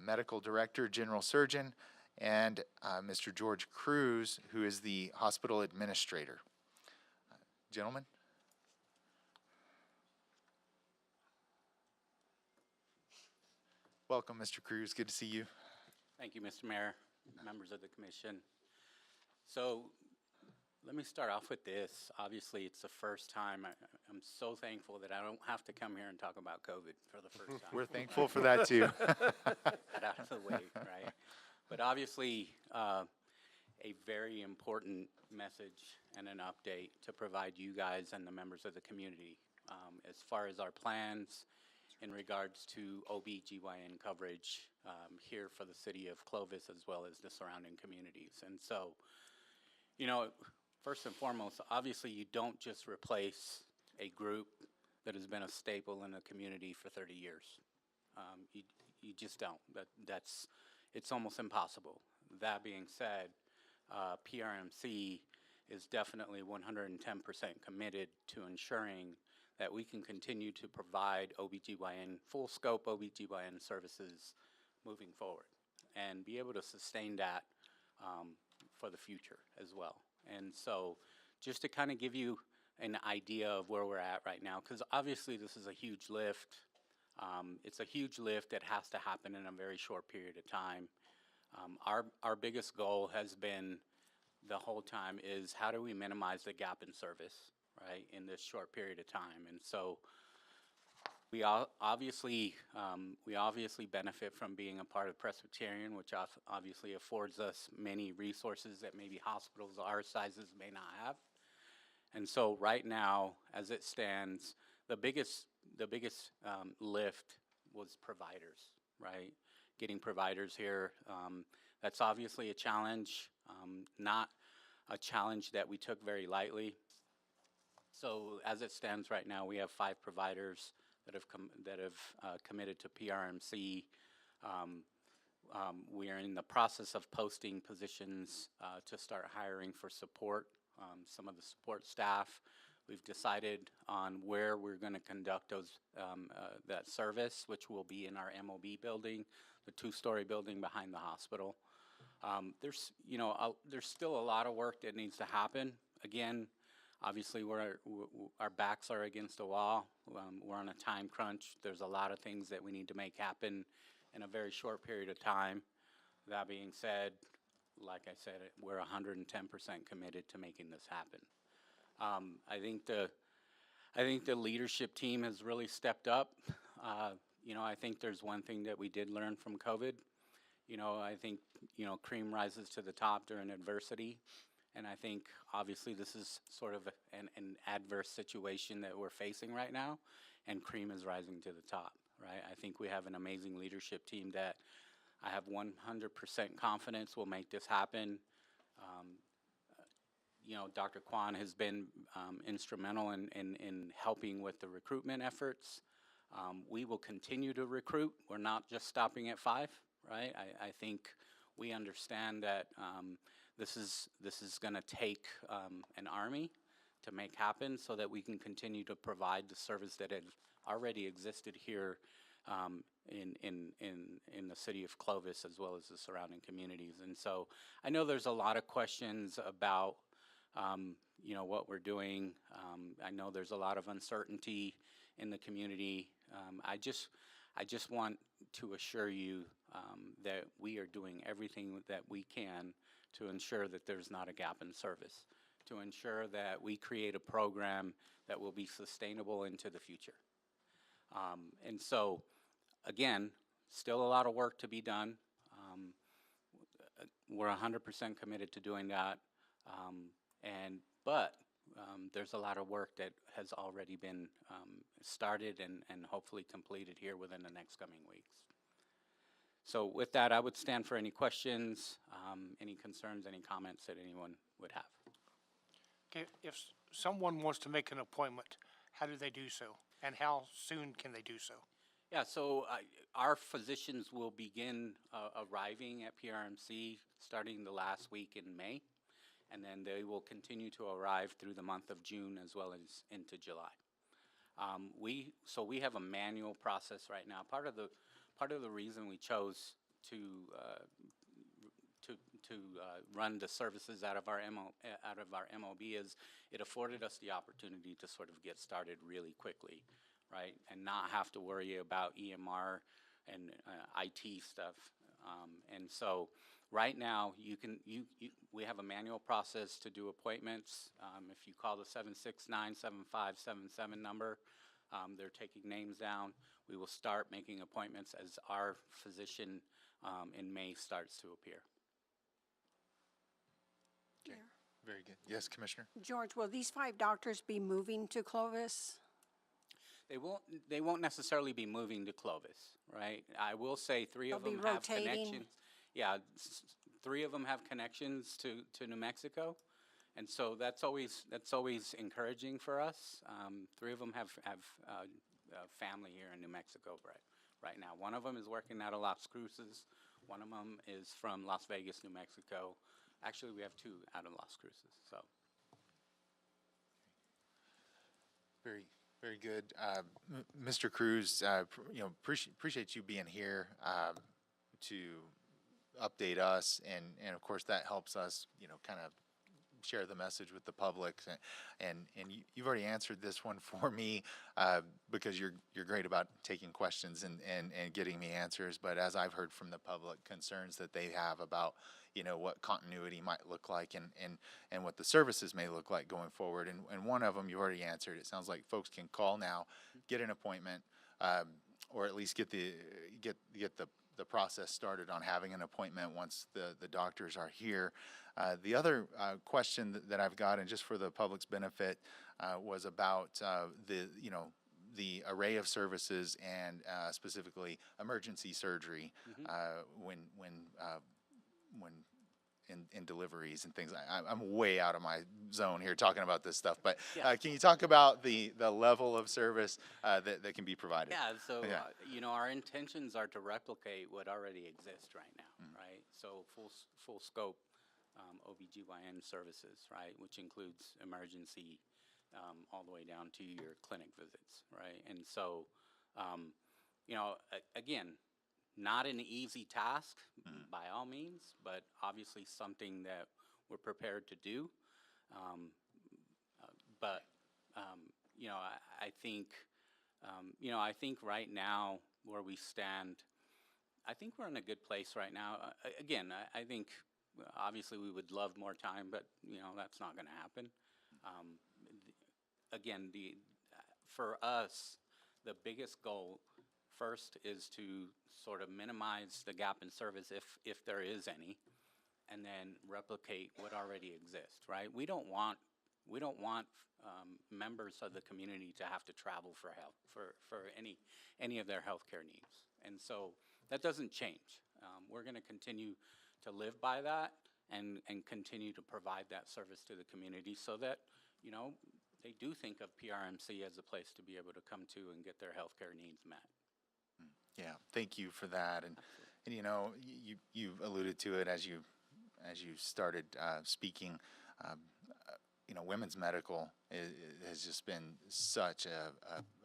Medical Director, General Surgeon, and Mr. George Cruz, who is the hospital administrator. Gentlemen. Welcome, Mr. Cruz. Good to see you. Thank you, Mr. Mayor, members of the commission. So Let me start off with this. Obviously, it's the first time. I'm so thankful that I don't have to come here and talk about COVID for the first time. We're thankful for that too. That out of the way, right? But obviously, a very important message and an update to provide you guys and the members of the community as far as our plans in regards to OB/GYN coverage here for the city of Clovis as well as the surrounding communities. And so, you know, first and foremost, obviously you don't just replace a group that has been a staple in the community for 30 years. You just don't. It's almost impossible. That being said, PRMC is definitely 110% committed to ensuring that we can continue to provide OB/GYN, full scope OB/GYN services moving forward and be able to sustain that for the future as well. And so just to kind of give you an idea of where we're at right now, because obviously this is a huge lift. It's a huge lift that has to happen in a very short period of time. Our biggest goal has been the whole time is how do we minimize the gap in service, right, in this short period of time. And so we obviously benefit from being a part of Presbyterian, which obviously affords us many resources that maybe hospitals our sizes may not have. And so right now, as it stands, the biggest lift was providers, right? Getting providers here. That's obviously a challenge, not a challenge that we took very lightly. So as it stands right now, we have 5 providers that have committed to PRMC. We are in the process of posting positions to start hiring for support, some of the support staff. We've decided on where we're going to conduct that service, which will be in our MOB building, the 2-story building behind the hospital. There's still a lot of work that needs to happen. Again, obviously our backs are against a wall. We're on a time crunch. There's a lot of things that we need to make happen in a very short period of time. That being said, like I said, we're 110% committed to making this happen. I think the leadership team has really stepped up. I think there's one thing that we did learn from COVID. I think, cream rises to the top during adversity. And I think obviously this is sort of an adverse situation that we're facing right now, and cream is rising to the top, right? I think we have an amazing leadership team that I have 100% confidence will make this happen. Dr. Kwan has been instrumental in helping with the recruitment efforts. We will continue to recruit. We're not just stopping at 5, right? I think we understand that this is going to take an army to make happen so that we can continue to provide the service that had already existed here in the city of Clovis as well as the surrounding communities. And so I know there's a lot of questions about what we're doing. I know there's a lot of uncertainty in the community. I just want to assure you that we are doing everything that we can to ensure that there's not a gap in service, to ensure that we create a program that will be sustainable into the future. And so, again, still a lot of work to be done. We're 100% committed to doing that. But there's a lot of work that has already been started and hopefully completed here within the next coming weeks. So with that, I would stand for any questions, any concerns, any comments that anyone would have. Okay, if someone wants to make an appointment, how do they do so? And how soon can they do so? Yeah, so our physicians will begin arriving at PRMC starting the last week in May, and then they will continue to arrive through the month of June as well as into July. We have a manual process right now. Part of the reason we chose to run the services out of our MOB is it afforded us the opportunity to sort of get started really quickly, right, and not have to worry about EMR and IT stuff And so right now, we have a manual process to do appointments. If you call the 769-7577 number, they're taking names down. We will start making appointments as our physician in May starts to appear. Okay, very good. Yes, Commissioner? George, will these 5 doctors be moving to Clovis? They won't necessarily be moving to Clovis, right? I will say 3 of They'll them be have rotating. connections. Yeah, 3 of them have connections to New Mexico, and so that's always encouraging for us. 3 of them have family here in New Mexico right now. One of them is working out of Las Cruces. One of them is from Las Vegas, New Mexico. Actually, we have 2 out of Las Cruces. So. Very good. Mr. Cruz, appreciate you being here to update us, and of course that helps us, kind of share the message with the public. And you've already answered this one for me because you're great about taking questions and getting me answers. But as I've heard from the public, concerns that they have about what continuity might look like and what the services may look like going forward. And one of them you already answered. It sounds like folks can call now, get an appointment, or at least get the process started on having an appointment once the doctors are here. The other question that I've got, and just for the public's benefit, was about the array of services and specifically emergency surgery when in deliveries and things. I'm way out of my zone here talking about this stuff, but can you talk about the level of service that can be provided? Yeah, so our intentions are to replicate what already exists right now, right? So full scope OBGYN services, right, which includes emergency all the way down to your clinic visits, right? And so, again, not an easy task by all means, but obviously something that we're prepared to do. I think right now where we stand, I think we're in a good place right now. Again, I think obviously we would love more time, but that's not going to happen. Again, for us, the biggest goal first is to sort of minimize the gap in service if there is any, and then replicate what already exists, right? We don't want members of the community to have to travel for help for any of their healthcare needs, and so that doesn't change. We're going to continue to live by that and continue to provide that service to the community so that they do think of PRMC as a place to be able to come to and get their healthcare needs met. Yeah, thank you for that. And you alluded to it as you started speaking. Women's medical has just been such a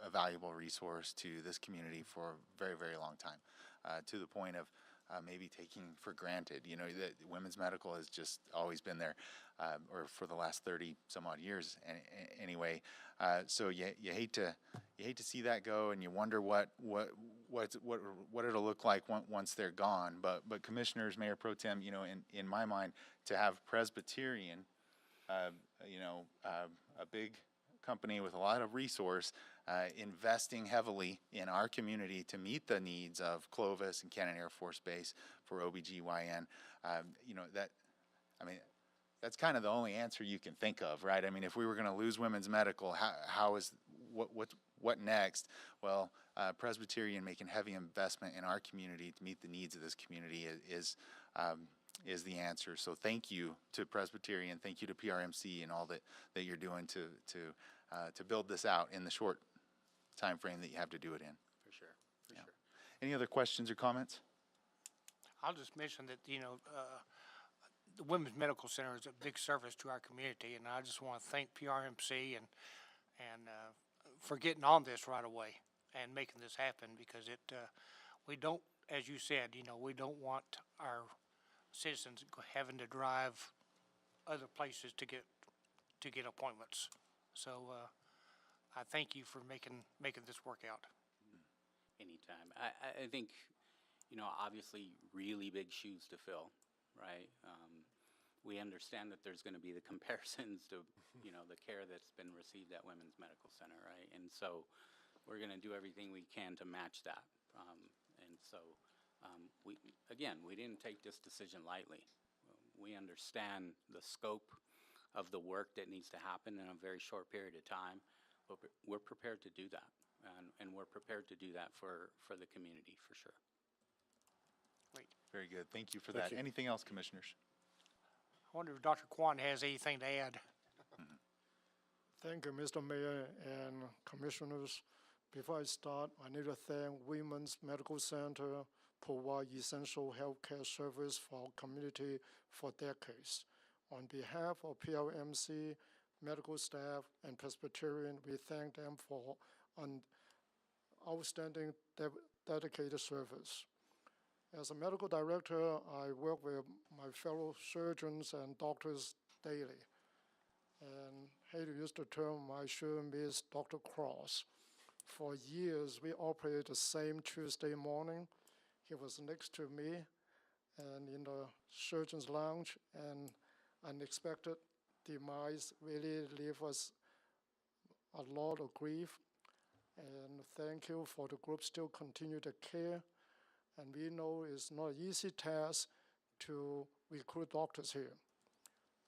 valuable resource to this community for a very, very long time, to the point of maybe taking for granted. That women's medical has just always been there, or for the last 30 some odd years anyway. So you hate to see that go, and you wonder what it'll look like once they're gone. But commissioners, Mayor Pro Tem, in my mind, to have Presbyterian, a big company with a lot of resource, investing heavily in our community to meet the needs of Clovis and Cannon Air Force Base for OBGYN, that's kind of the only answer you can think of, right? I mean, if we were going to lose women's medical, what next? Well, Presbyterian making heavy investment in our community to meet the needs of this community is the answer. So thank you to Presbyterian, thank you to PRMC and all that you're doing to build this out in the short time frame that you have to do it in. For sure. Any other questions or comments? I'll just mention that, the Women's Medical Center is a big service to our community, and I just want to thank PRMC and for getting on this right away and making this happen, because we don't, as you said, we don't want our citizens having to drive other places to get appointments. So I thank you for making this work out. Anytime. I think, obviously really big shoes to fill, right? We understand that there's going to be the comparisons to, the care that's been received at Women's Medical Center, right? And so we're going to do everything we can to match that. And so, we didn't take this decision lightly. We understand the scope of the work that needs to happen in a very short period of time, but we're prepared to do that. And we're prepared to do that for the community, for sure. Great. Very good. Thank you for Thank that. you. Anything else, commissioners? I wonder if Dr. Kwan has anything to add. Thank you, Mr. Mayor and Commissioners. Before I start, I need to thank Women's Medical Center provide essential healthcare service for our community for decades. On behalf of PLMC, medical staff, and Presbyterian, we thank them for an outstanding dedicated service. As a medical director, I work with my fellow surgeons and doctors daily. And hate to use the term, I sure miss Dr. Cross. For years, we operated the same Tuesday morning. He was next to me and in the surgeon's lounge, and unexpected demise really leave us a lot of grief. And thank you for the group still continue to care. And we know it's not an easy task to recruit doctors here.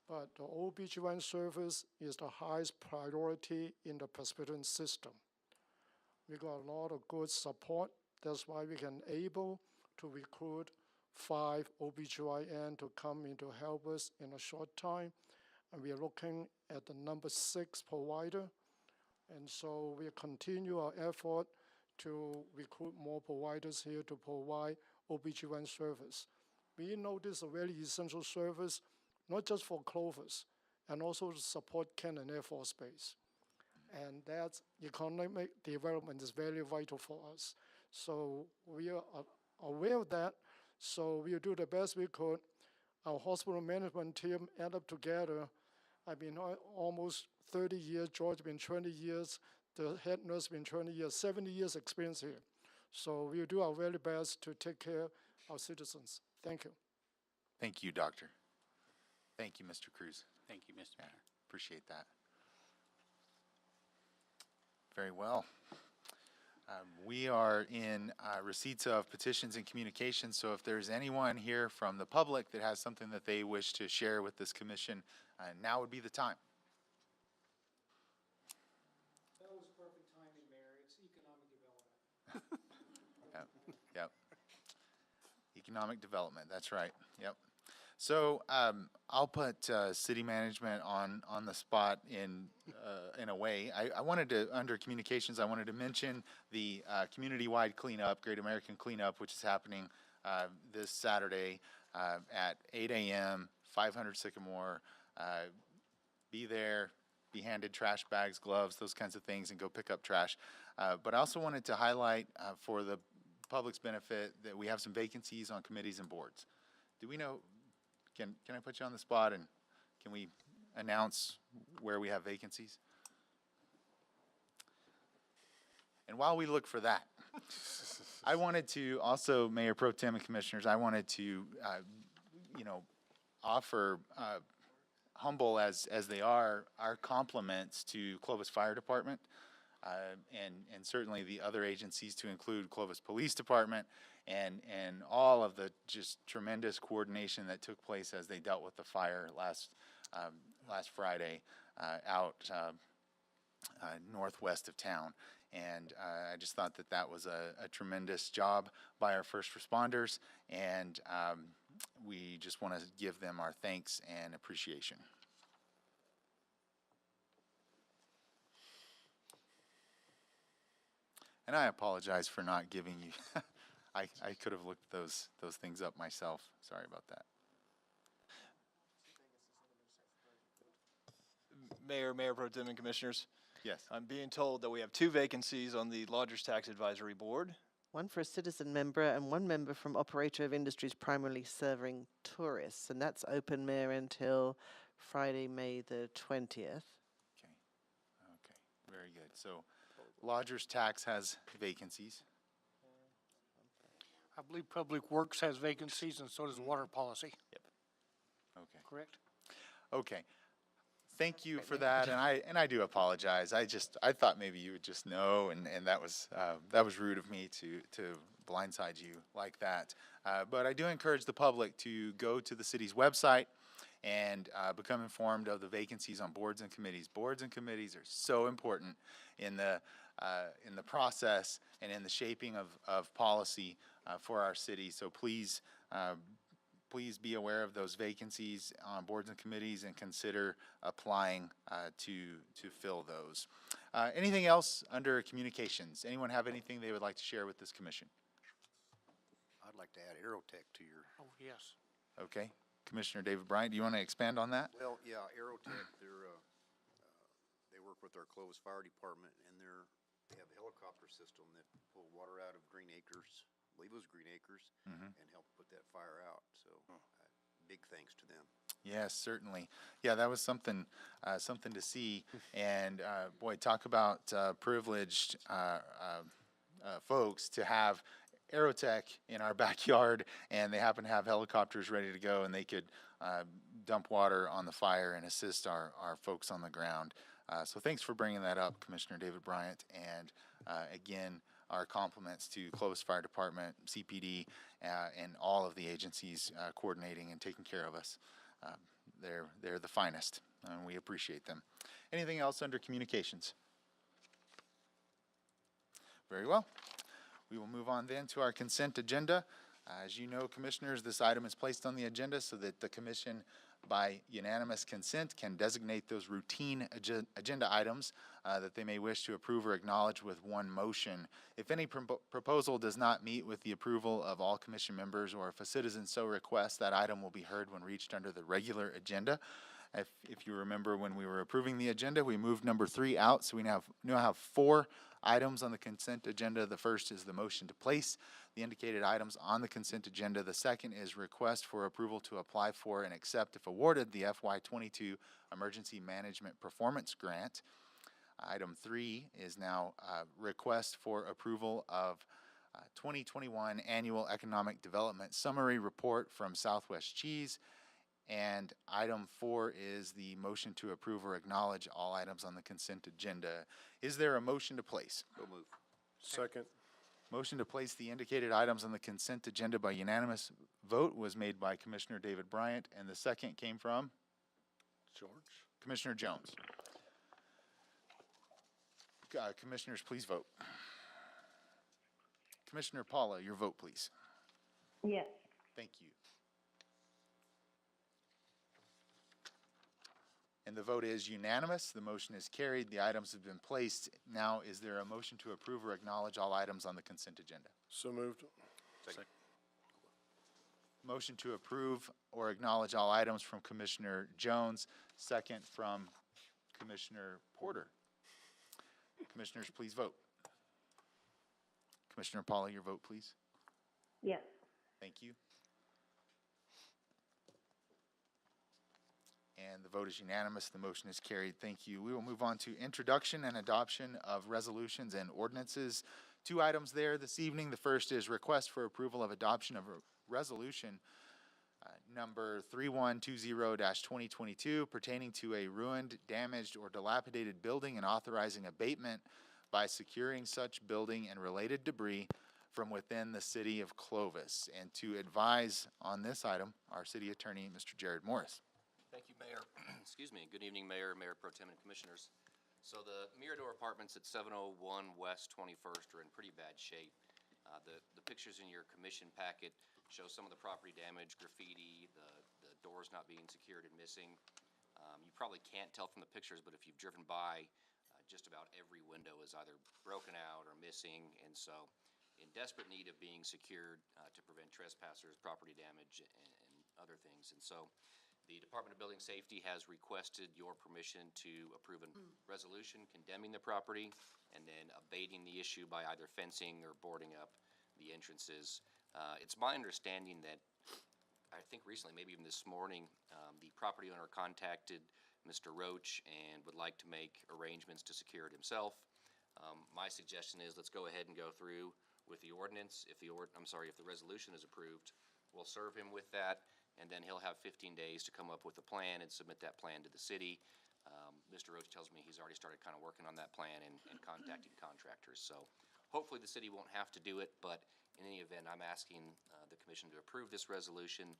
But the OBGYN service is the highest priority in the Presbyterian system. We got a lot of good support. That's why we can able to recruit 5 OBGYN to come in to help us in a short time. And we are looking at the number 6 provider. And so we continue our effort to recruit more providers here to provide OBGYN service. We know this is a very essential service, not just for Clovis, and also to support Cannon Air Force Base. And that economic development is very vital for us. So we are aware of that, so we'll do the best we could. Our hospital management team ended up together. I've been almost 30 years, George been 20 years, the head nurse been 20 years, 70 years experience here. So we'll do our very best to take care of our citizens. Thank you. Thank you, Doctor. Thank you, Mr. Cruz. Thank you, Mr. Mayor. Appreciate that. Very well. We are in receipts of petitions and communications, so if there's anyone here from the public that has something that they wish to share with this commission, now would be the time. That was perfect timing, Mayor. It's economic development. Yep. Economic development, that's right, yep. So I'll put city management on the spot in a way. I wanted to, under communications, I wanted to mention the community-wide cleanup, Great American Cleanup, which is happening this Saturday at 8 a.m., 500 Sycamore. Be there, be handed trash bags, gloves, those kinds of things, and go pick up trash. But I also wanted to highlight for the public's benefit that we have some vacancies on committees and boards. Do we know, can I put you on the spot, and can we announce where we have vacancies? And while we look for that, I wanted to also, Mayor Pro Tem and Commissioners, I wanted to, offer, humble as they are, our compliments to Clovis Fire Department and certainly the other agencies, to include Clovis Police Department and all of the just tremendous coordination that took place as they dealt with the fire last Friday out northwest of town. And I just thought that was a tremendous job by our first responders, and we just want to give them our thanks and appreciation. And I apologize for not giving you, I could have looked those things up myself. Sorry about that. Mayor Pro Tem and Commissioners. Yes. I'm being told that we have 2 vacancies on the Lodgers Tax Advisory Board. One for a citizen member and 1 member from operator of industries primarily serving tourists. And that's open, Mayor, until Friday, May the 20th. Okay, very good. So Lodgers Tax has vacancies. I believe Public Works has vacancies and so does Water Policy, Okay. correct? Okay. Thank you for that, and I do apologize. I thought maybe you would just know, and that was rude of me to blindside you like that. But I do encourage the public to go to the city's website and become informed of the vacancies on boards and committees. Boards and committees are so important in the process and in the shaping of policy for our city. So please be aware of those vacancies on boards and committees and consider applying to fill those. Anything else under communications? Anyone have anything they would like to share with this commission? I'd like to add Aerotech to your. Oh, yes. Okay. Commissioner David Bryant, do you want to expand on that? Well, yeah, Aerotech, they work with our Clovis Fire Department, and they have a helicopter system that pull water out of Green Acres, I believe it was Green Acres, and help put that fire out. So big thanks to them. Yes, certainly. Yeah, that was something to see. And boy, talk about privileged folks to have Aerotech in our backyard, and they happen to have helicopters ready to go, and they could dump water on the fire and assist our folks on the ground. So thanks for bringing that up, Commissioner David Bryant. And again, our compliments to Clovis Fire Department, CPD, and all of the agencies coordinating and taking care of us. They're the finest, and we appreciate them. Anything else under communications? Very well. We will move on then to our consent agenda. As you know, Commissioners, this item is placed on the agenda so that the Commission, by unanimous consent, can designate those routine agenda items that they may wish to approve or acknowledge with one motion. If any proposal does not meet with the approval of all Commission members, or if a citizen so requests, that item will be heard when reached under the regular agenda. If you remember, when we were approving the agenda, we moved number 3 out, so we now have 4 items on the consent agenda. The first is the motion to place the indicated items on the consent agenda. The second is request for approval to apply for and accept, if awarded, the FY22 Emergency Management Performance Grant. Item 3 is now request for approval of 2021 Annual Economic Development Summary Report from Southwest Cheese. And item 4 is the motion to approve or acknowledge all items on the consent agenda. Is there a motion to place? So move. Second. Motion to place the indicated items on the consent agenda by unanimous vote was made by Commissioner David Bryant, and the second came from George. Commissioner Jones. Commissioners, please vote. Commissioner Paula, your vote, please. Yes. Thank you. And the vote is unanimous. The motion is carried. The items have been placed. Now, is there a motion to approve or acknowledge all items on the consent agenda? So moved. Second. Motion to approve or acknowledge all items from Commissioner Jones, second from Commissioner Porter. Commissioners, please vote. Commissioner Paula, your vote, please. Yes. Thank you. And the vote is unanimous. The motion is carried. Thank you. We will move on to introduction and adoption of resolutions and ordinances. 2 items there this evening. The first is request for approval of adoption of a resolution number 3120-2022 pertaining to a ruined, damaged, or dilapidated building and authorizing abatement by securing such building and related debris from within the city of Clovis. And to advise on this item, our city attorney, Mr. Jared Morris. Thank you, Mayor. Excuse me. Good evening, Mayor, Mayor Pro Tem, and Commissioners. So the Mirador Apartments at 701 West 21st are in pretty bad shape. The pictures in your commission packet show some of the property damage, graffiti, the doors not being secured and missing. You probably can't tell from the pictures, but if you've driven by, just about every window is either broken out or missing, and so in desperate need of being secured to prevent trespassers, property damage, and other things. And so the Department of Building Safety has requested your permission to approve a resolution condemning the property and then abating the issue by either fencing or boarding up the entrances. It's my understanding that, I think recently, maybe even this morning, the property owner contacted Mr. Roach and would like to make arrangements to secure it himself. My suggestion is let's go ahead and go through, with the ordinance. If the resolution is approved, we'll serve him with that, and then he'll have 15 days to come up with a plan and submit that plan to the city. Mr. Roach tells me he's already started kind of working on that plan and contacting contractors. So hopefully the city won't have to do it, but in any event, I'm asking the commission to approve this resolution.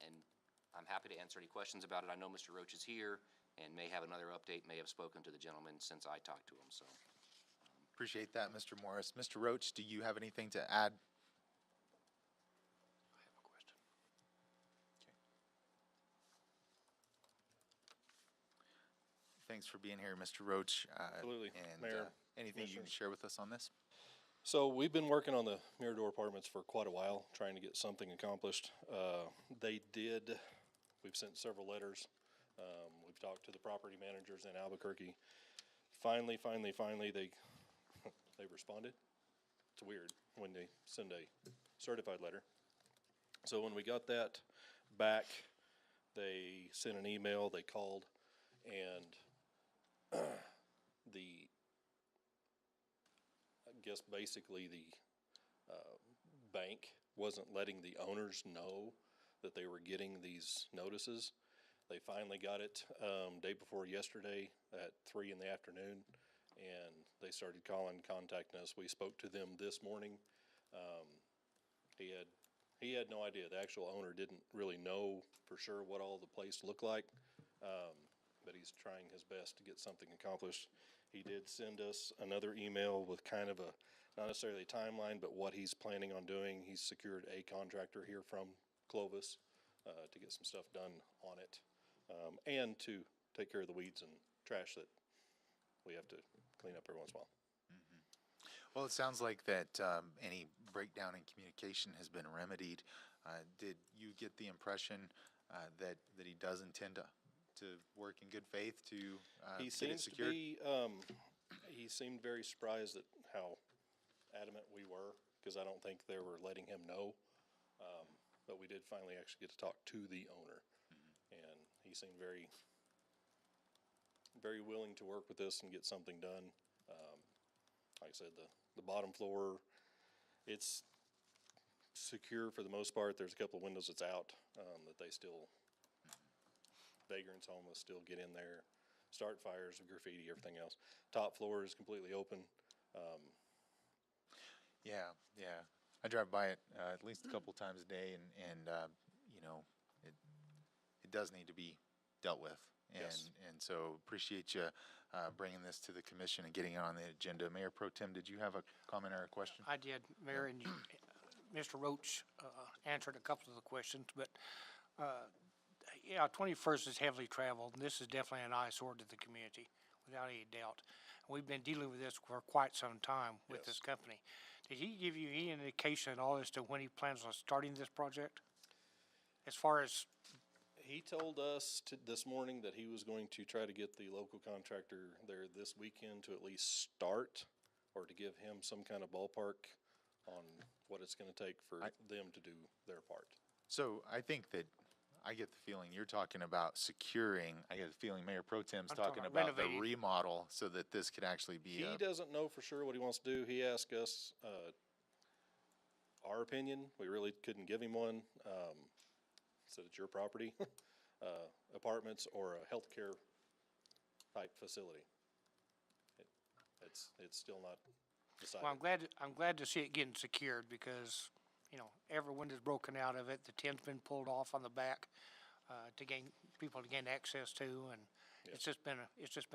And I'm happy to answer any questions about it. I know Mr. Roach is here and may have another update, may have spoken to the gentleman since I talked to him, so. Appreciate that, Mr. Morris. Mr. Roach, do you have anything to add? I have a question. Thanks for being here, Mr. Roach. Absolutely. And Mayor, anything you can Commissioners. share with us on this? So we've been working on the Mirador Apartments for quite a while, trying to get something accomplished. We've sent several letters. We've talked to the property managers in Albuquerque. Finally, they responded. It's weird when they send a certified letter. So when we got that back, they sent an email, they called, and I guess basically the bank wasn't letting the owners know that they were getting these notices. They finally got it day before yesterday at 3 in the afternoon, and they started contacting us. We spoke to them this morning. He had no idea. The actual owner didn't really know for sure what all the place looked like, but he's trying his best to get something accomplished. He did send us another email with kind of a, not necessarily a timeline, but what he's planning on doing. He's secured a contractor here from Clovis to get some stuff done on it, and to take care of the weeds and trash that we have to clean up every once in a while. Well, it sounds like that any breakdown in communication has been remedied. Did you get the impression that he does intend to work in good faith to He get it seems to secured? be, he seemed very surprised at how adamant we were, because I don't think they were letting him know. But we did finally actually get to talk to the owner, and he seemed very, very willing to work with us and get something done. Like I said, the bottom floor, it's secure for the most part. There's a couple of windows that's out, that they still, vagrants, homeless, still get in there, start fires, graffiti, everything else. Top floor is completely open. Yeah. I drive by it at least a couple times a day, and you know, it does need to be dealt with. Yes. And so appreciate you bringing this to the commission and getting it on the agenda. Mayor Pro Tem, did you have a comment or a question? I did, Mayor, and Mr. Roach answered a couple of the questions, but, yeah, 21st is heavily traveled, and this is definitely an eyesore to the community, without any doubt. We've been dealing with this for quite some time with this company. Did he give you any indication at all as to when he plans on starting this project? As far as, He told us this morning that he was going to try to get the local contractor there this weekend to at least start, or to give him some kind of ballpark on what it's gonna take for them to do their part. So I think that I get the feeling you're talking about securing. I get the feeling Mayor Pro Tem's I'm talking talking about the renovating. remodel so that this could actually be He doesn't know for sure what he wants to do. He asked us, our opinion. We really couldn't give him one. Said it's your property, apartments or a healthcare type facility. It's still not decided. well, I'm glad to see it getting secured, because, you know, every window's broken out of it, the tin's been pulled off on the back, to gain, people to gain access to, and it's just been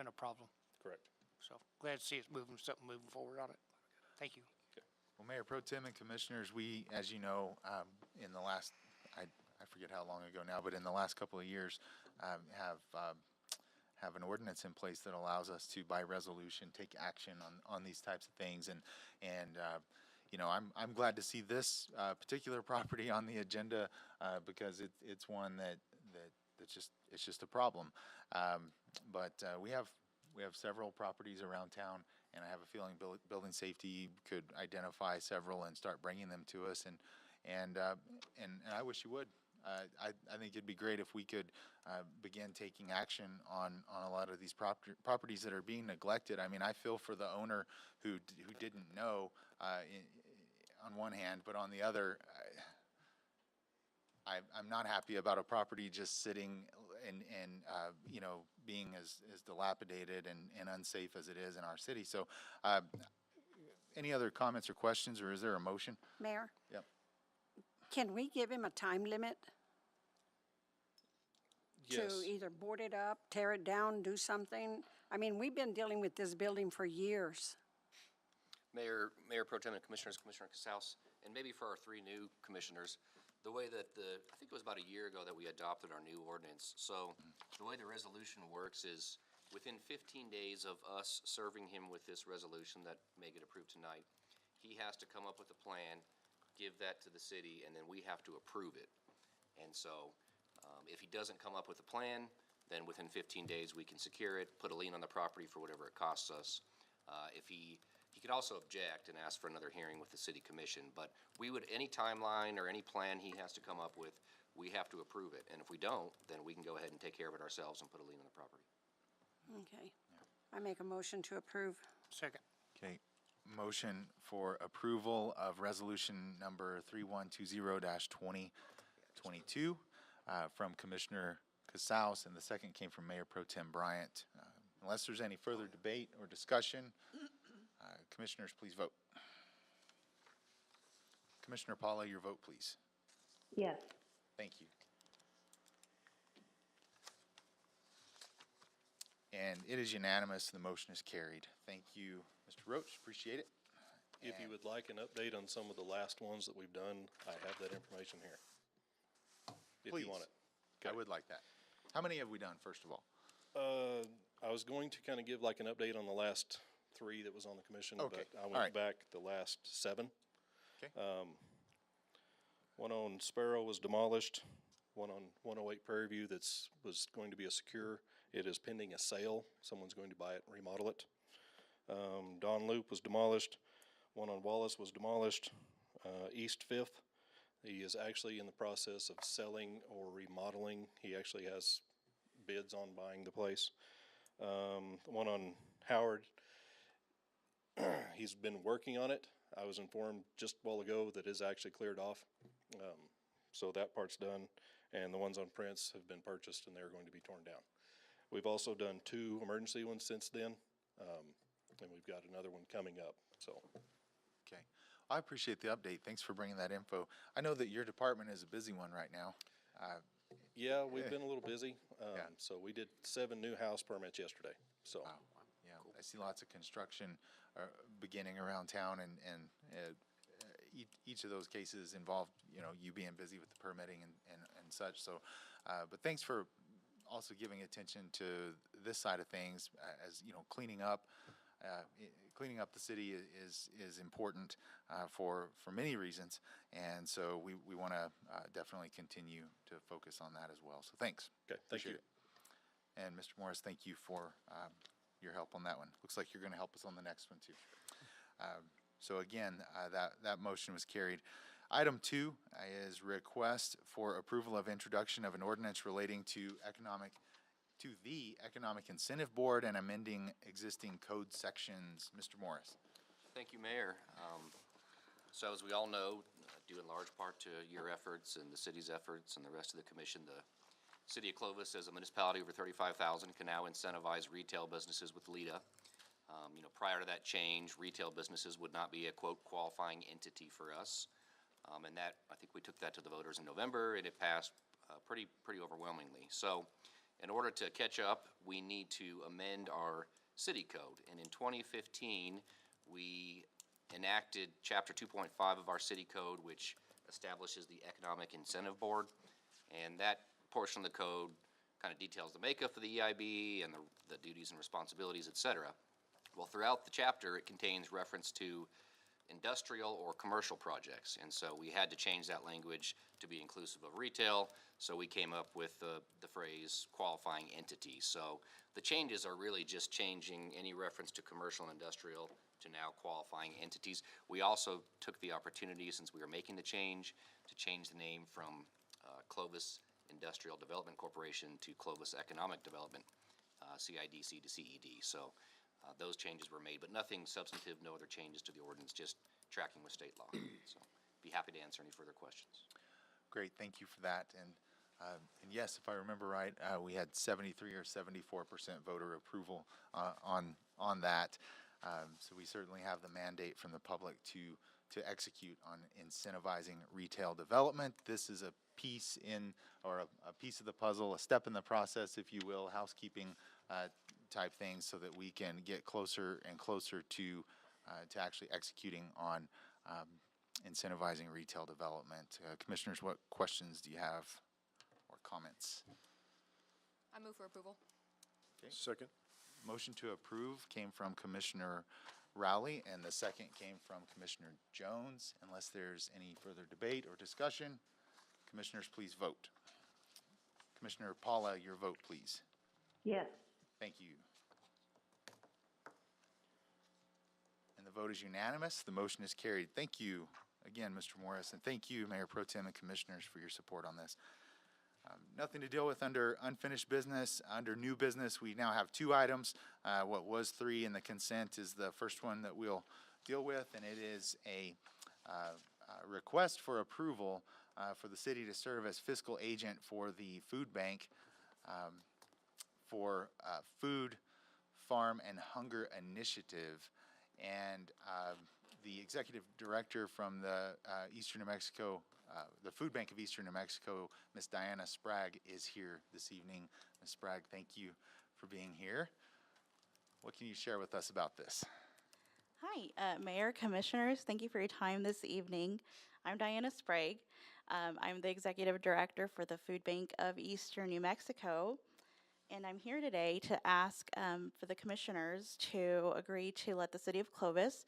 a problem. Correct. So glad to see it's something moving forward on it. Thank you. Well, Mayor Pro Tem and Commissioners, we, as you know, in the last, I forget how long ago now, but in the last couple of years, have an ordinance in place that allows us to, by resolution, take action on these types of things. And you know, I'm glad to see this particular property on the agenda because it's one it's just a problem. But we have several properties around town, and I have a feeling building safety could identify several and start bringing them to us. And I wish you would. I think it'd be great if we could begin taking action on a lot of these properties that are being neglected. I mean, I feel for the owner who didn't know on one hand, but on the other, I'm not happy about a property just sitting and you know, being as dilapidated and unsafe as it is in our city. So, any other comments or questions, or is there a motion? Mayor, Yep. can we give him a time limit Yes. to either board it up, tear it down, do something? I mean, we've been dealing with this building for years. Mayor Pro Tem and Commissioners, Commissioner Casals, and maybe for our three new commissioners, the way that I think it was about a year ago that we adopted our new ordinance. So the way the resolution works is within 15 days of us serving him with this resolution that may get approved tonight, he has to come up with a plan, give that to the city, and then we have to approve it. And so if he doesn't come up with a plan, then within 15 days we can secure it, put a lien on the property for whatever it costs us. If he could also object and ask for another hearing with the city commission, but we would, any timeline or any plan he has to come up with, we have to approve it. And if we don't, then we can go ahead and take care of it ourselves and put a lien on the property. Okay. I make a motion to approve. Second. Okay, motion for approval of resolution number 3120-2022 from Commissioner Casals, and the second came from Mayor Pro Tem Bryant. Unless there's any further debate or discussion, commissioners, please vote. Commissioner Paula, your vote, please. Yes. Thank you. And it is unanimous, the motion is carried. Thank you, Mr. Roach, appreciate it. If you would like an update on some of the last ones that we've done, I have that information here. If Please. you want it. I would like that. How many have we done, first of all? I was going to kind of give like an update on the last 3 that was on the commission, Okay, but I all went right. back the last 7. Okay. One on Sparrow was demolished. One on 108 Prairie View was going to be a secure. It is pending a sale. Someone's going to buy it and remodel it. Don Loop was demolished. One on Wallace was demolished. East 5th, he is actually in the process of selling or remodeling. He actually has bids on buying the place. One on Howard, he's been working on it. I was informed just a while ago that is actually cleared off. So that part's done. And the ones on Prince have been purchased and they're going to be torn down. We've also done 2 emergency ones since then. And we've got another one coming up, so. Okay, I appreciate the update. Thanks for bringing that info. I know that your department is a busy one right now. Yeah, we've been a little busy. So we did 7 new house permits yesterday, so. Wow, yeah, I see lots of construction beginning around town, and each of those cases involved, you know, you being busy with the permitting and such, so, but thanks for also giving attention to this side of things, as, you know, cleaning up the city is important for many reasons, and so we want to definitely continue to focus on that as well. So thanks. Okay, thank you. Appreciate it. And Mr. Morris, thank you for your help on that one. Looks like you're going to help us on the next one too. So again, that motion was carried. Item 2 is request for approval of introduction of an ordinance relating to the Economic Incentive Board and amending existing code sections. Mr. Morris. Thank you, Mayor. So as we all know, due in large part to your efforts and the city's efforts and the rest of the commission, the City of Clovis, as a municipality over 35,000, can now incentivize retail businesses with LEDA. You know, prior to that change, retail businesses would not be a quote qualifying entity for us. And that, I think we took that to the voters in November, and it passed pretty overwhelmingly. So in order to catch up, we need to amend our city code. And in 2015, we enacted Chapter 2.5 of our city code, which establishes the Economic Incentive Board. And that portion of the code kind of details the makeup of the EIB and the duties and responsibilities, et cetera. Well, throughout the chapter, it contains reference to industrial or commercial projects. And so we had to change that language to be inclusive of retail. So we came up with the phrase qualifying entity. So the changes are really just changing any reference to commercial and industrial to now qualifying entities. We also took the opportunity, since we were making the change, to change the name from Clovis Industrial Development Corporation to Clovis Economic Development, CIDC to CED. So those changes were made, but nothing substantive, no other changes to the ordinance, just tracking with state law. So be happy to answer any further questions. Great, thank you for that. And yes, if I remember right, we had 73 or 74% voter approval on that. So we certainly have the mandate from the public to execute on incentivizing retail development. This is a piece a piece of the puzzle, a step in the process, if you will, housekeeping type things, so that we can get closer and closer to actually executing on incentivizing retail development. Commissioners, what questions do you have or comments? I move for approval. Okay. Second. Motion to approve came from Commissioner Rowley, and the second came from Commissioner Jones. Unless there's any further debate or discussion, commissioners, please vote. Commissioner Paula, your vote, please. Yes. Thank you. And the vote is unanimous. The motion is carried. Thank you again, Mr. Morris, and thank you, Mayor Pro Tem and Commissioners, for your support on this. Nothing to deal with under unfinished business. Under new business, we now have 2 items. What was 3 in the consent is the first one that we'll deal with, and it is a request for approval for the city to serve as fiscal agent for the food bank for Food, Farm, and Hunger Initiative. And the executive director from the Eastern New Mexico, the Food Bank of Eastern New Mexico, Ms. Diana Sprague, is here this evening. Ms. Sprague, thank you for being here. What can you share with us about this? Hi, Mayor, Commissioners. Thank you for your time this evening. I'm Diana Sprague. I'm the Executive Director for the Food Bank of Eastern New Mexico. And I'm here today to ask for the Commissioners to agree to let the City of Clovis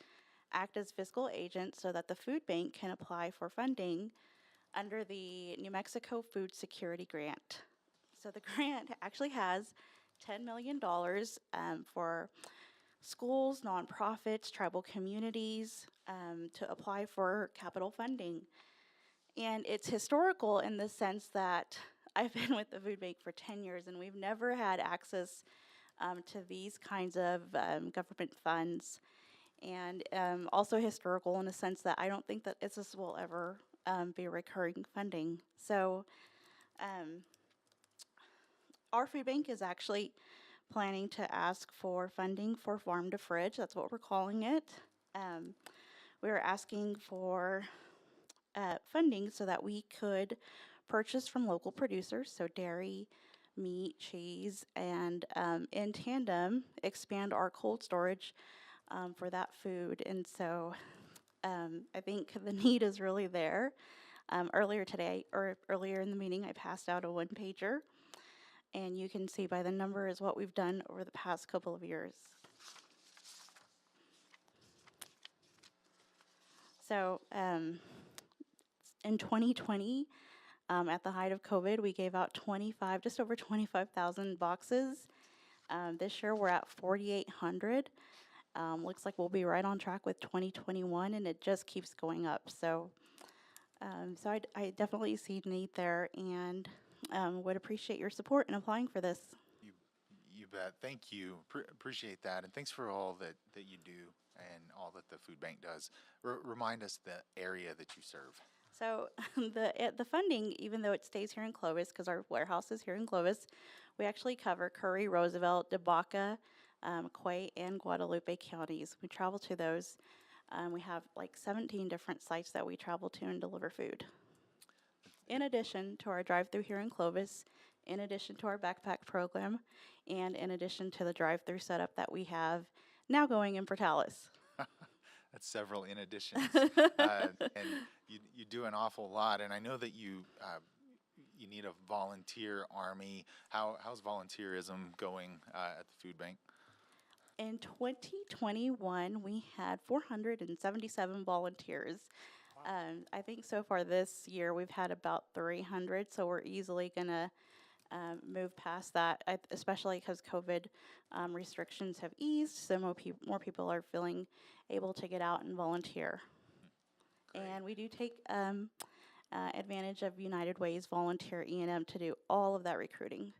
act as fiscal agent so that the food bank can apply for funding under the New Mexico Food Security Grant. So the grant actually has $10 million for schools, nonprofits, tribal communities to apply for capital funding. And it's historical in the sense that I've been with the food bank for 10 years and we've never had access to these kinds of government funds. And also historical in the sense that I don't think that this will ever be recurring funding. So our food bank is actually planning to ask for funding for farm to fridge. That's what we're calling it. We're asking for funding so that we could purchase from local producers, so dairy, meat, cheese, and in tandem expand our cold storage for that food. And so I think the need is really there. Earlier in the meeting, I passed out a one-pager, and you can see by the numbers what we've done over the past couple of years. So in 2020, at the height of COVID, we gave out just over 25,000 boxes. This year we're at 4,800. Looks like we'll be right on track with 2021, and it just keeps going up. So, I definitely see need there, and would appreciate your support in applying for this. You bet. Thank you. Appreciate that, and thanks for all that you do and all that the food bank does. Remind us the area that you serve. So the funding, even though it stays here in Clovis, because our warehouse is here in Clovis, we actually cover Curry, Roosevelt, DeBaca, Quay, and Guadalupe counties. We travel to those. We have like 17 different sites that we travel to and deliver food. In addition to our drive-through here in Clovis, in addition to our backpack program, and in addition to the drive-through setup that we have now going in Portales. That's several in additions, and you do an awful lot. And I know that you need a volunteer army. How's volunteerism going at the food bank? In 2021, we had 477 volunteers. I think so far this year we've had about 300, so we're easily gonna move past that, especially because COVID restrictions have eased, so more people are feeling able to get out and volunteer. Great. And we do take advantage of United Way's volunteer E&M to do all of that recruiting.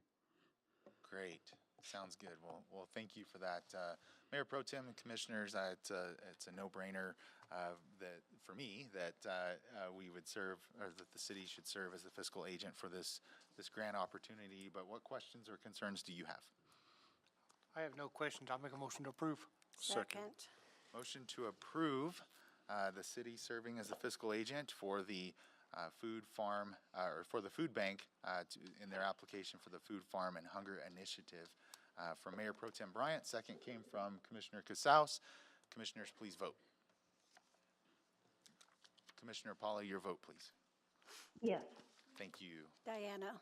Great. Sounds good. Well, thank you for that, Mayor Pro Tem and Commissioners, it's a no-brainer that, for me, that we would serve, or that the city should serve as the fiscal agent for this grant opportunity. But what questions or concerns do you have? I have no questions. I'll make a motion to approve. Second. Motion to approve the city serving as the fiscal agent for the food farm, or for the food bank in their application for the Food Farm and Hunger Initiative from Mayor Pro Tem Bryant. Second came from Commissioner Casals. Commissioners, please vote. Commissioner Paula, your vote, please. Yes. Thank you. Diana,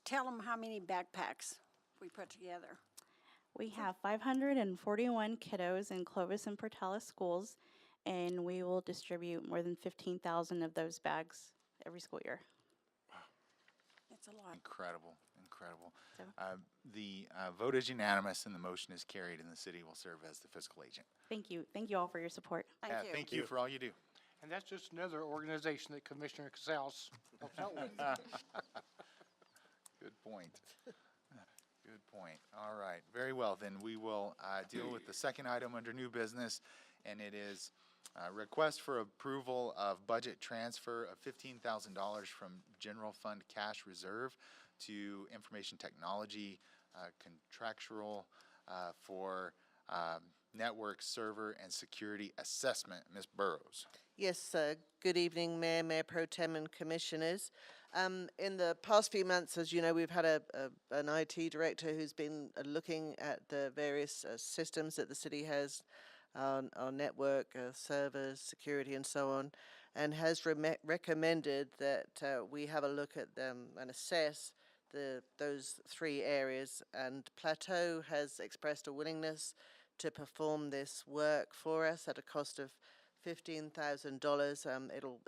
tell them how many backpacks we put together. We have 541 kiddos in Clovis and Portales schools, and we will distribute more than 15,000 of those bags every school year. It's a lot. Incredible, incredible. So- The vote is unanimous and the motion is carried, and the city will serve as the fiscal agent. Thank you. Thank you all for your support. Thank you for all you do. And that's just another organization that Commissioner Casals helps out with. Good point. Good point. All right, very well. Then we will deal with the second item under new business, and it is request for approval of budget transfer of $15,000 from general fund cash reserve to information technology contractual for network server and security assessment. Ms. Burrows. Yes, good evening, Mayor, Mayor Pro Tem, and Commissioners. In the past few months, as you know, we've had an IT director who's been looking at the various systems that the city has, our network, servers, security, and so on, and has recommended that we have a look at them and assess those three areas. And Plateau has expressed a willingness to perform this work for us at a cost of $15,000. It'll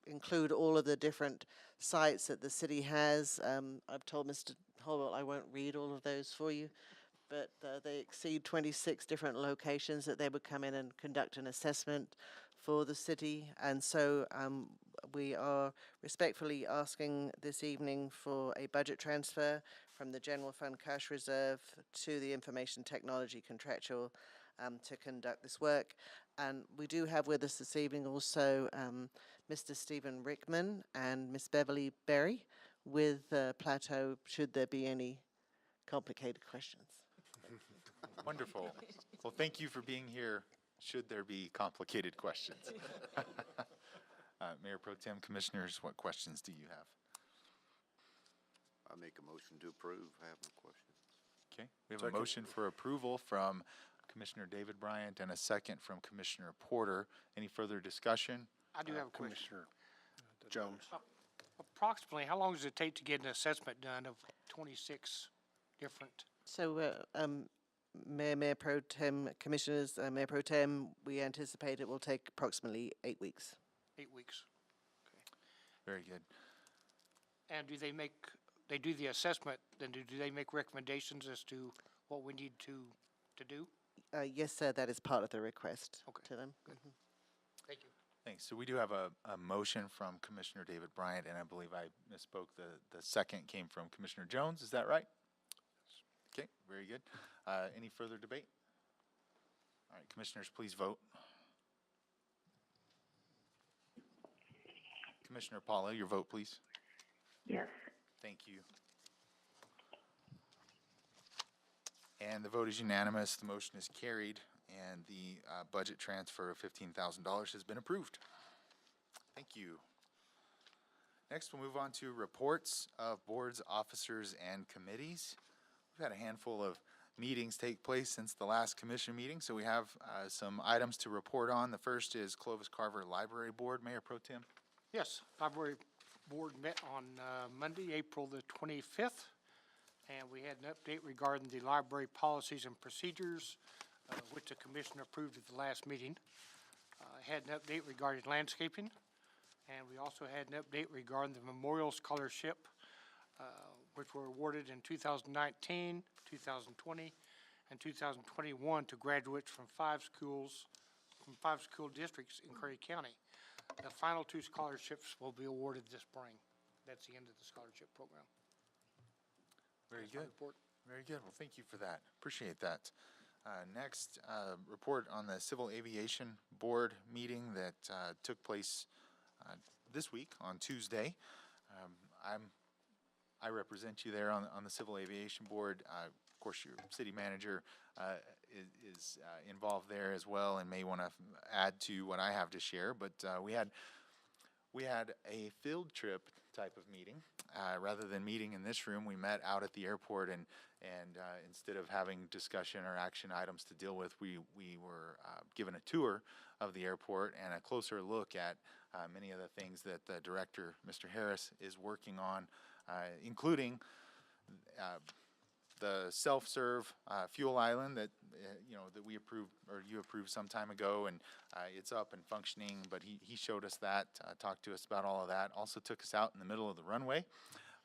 include all of the different sites that the city has. I've told Mr. Holwell I won't read all of those for you, but they exceed 26 different locations that they would come in and conduct an assessment for the city. And so we are respectfully asking this evening for a budget transfer from the General Fund Cash Reserve to the Information Technology Contractual to conduct this work. And we do have with us this evening also Mr. Stephen Rickman and Miss Beverly Berry with Plateau, should there be any complicated questions. Wonderful. Well, thank you for being here, should there be complicated questions. Mayor Pro Tem, Commissioners, what questions do you have? I make a motion to approve. I have no questions. Okay, we have a motion for approval from Commissioner David Bryant and a second from Commissioner Porter. Any further discussion? I do have a question. Commissioner Jones. Approximately, how long does it take to get an assessment done of 26 different? So, Mayor Pro Tem, Commissioners, Mayor Pro Tem, we anticipate it will take approximately 8 weeks. 8 weeks. Very good. And do they do the assessment, then do they make recommendations as to what we need to do? Yes, sir, that is part of the request to them. Thank you. Thanks. So we do have a motion from Commissioner David Bryant, and I believe I misspoke. The second came from Commissioner Jones. Is that right? Okay, very good. Any further debate? All right, Commissioners, please vote. Commissioner Paula, your vote, please. Yes. Thank you. And the vote is unanimous. The motion is carried, and the budget transfer of $15,000 has been approved. Thank you. Next, we'll move on to reports of boards, officers, and committees. We've had a handful of meetings take place since the last commission meeting, so we have some items to report on. The first is Clovis-Carver Library Board. Mayor Pro Tem. Yes, Library Board met on Monday, April the 25th, and we had an update regarding the library policies and procedures, which the commission approved at the last meeting. Had an update regarding landscaping, and we also had an update regarding the Memorial Scholarship, which were awarded in 2019, 2020, and 2021 to graduates from five school districts in Curry County. The final two scholarships will be awarded this spring. That's the end of the scholarship program. Very good. Very good. Well, thank you for that. Appreciate that. Next, report on the Civil Aviation Board meeting that took place this week on Tuesday. I represent you there on the Civil Aviation Board. Of course, your city manager is involved there as well and may want to add to what I have to share. But we had a field trip type of meeting. Rather than meeting in this room, we met out at the airport, and instead of having discussion or action items to deal with, we were given a tour of the airport and a closer look at many of the things that the director, Mr. Harris, is working on, including the self-serve fuel island that that we approved, or you approved some time ago, and it's up and functioning. But he showed us that, talked to us about all of that. Also took us out in the middle of the runway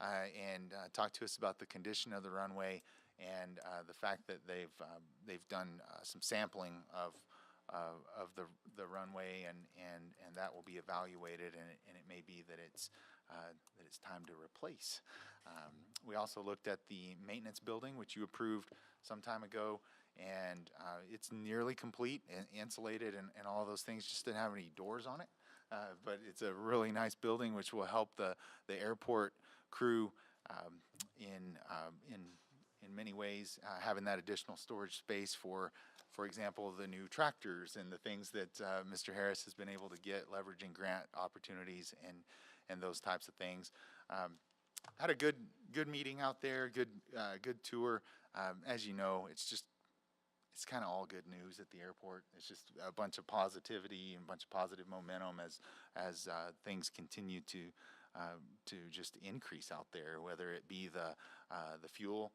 and talked to us about the condition of the runway and the fact that they've done some sampling of the runway, and that will be evaluated, and it may be that it's time to replace. We also looked at the maintenance building, which you approved some time ago, and it's nearly complete and insulated and all those things. Just didn't have any doors on it, but it's a really nice building, which will help the airport crew in many ways, having that additional storage space for example, the new tractors and the things that Mr. Harris has been able to get, leveraging grant opportunities and those types of things. Had a good meeting out there, good tour. As you know, it's kind of all good news at the airport. It's just a bunch of positivity and a bunch of positive momentum as things continue to just increase out there, whether it be the fuel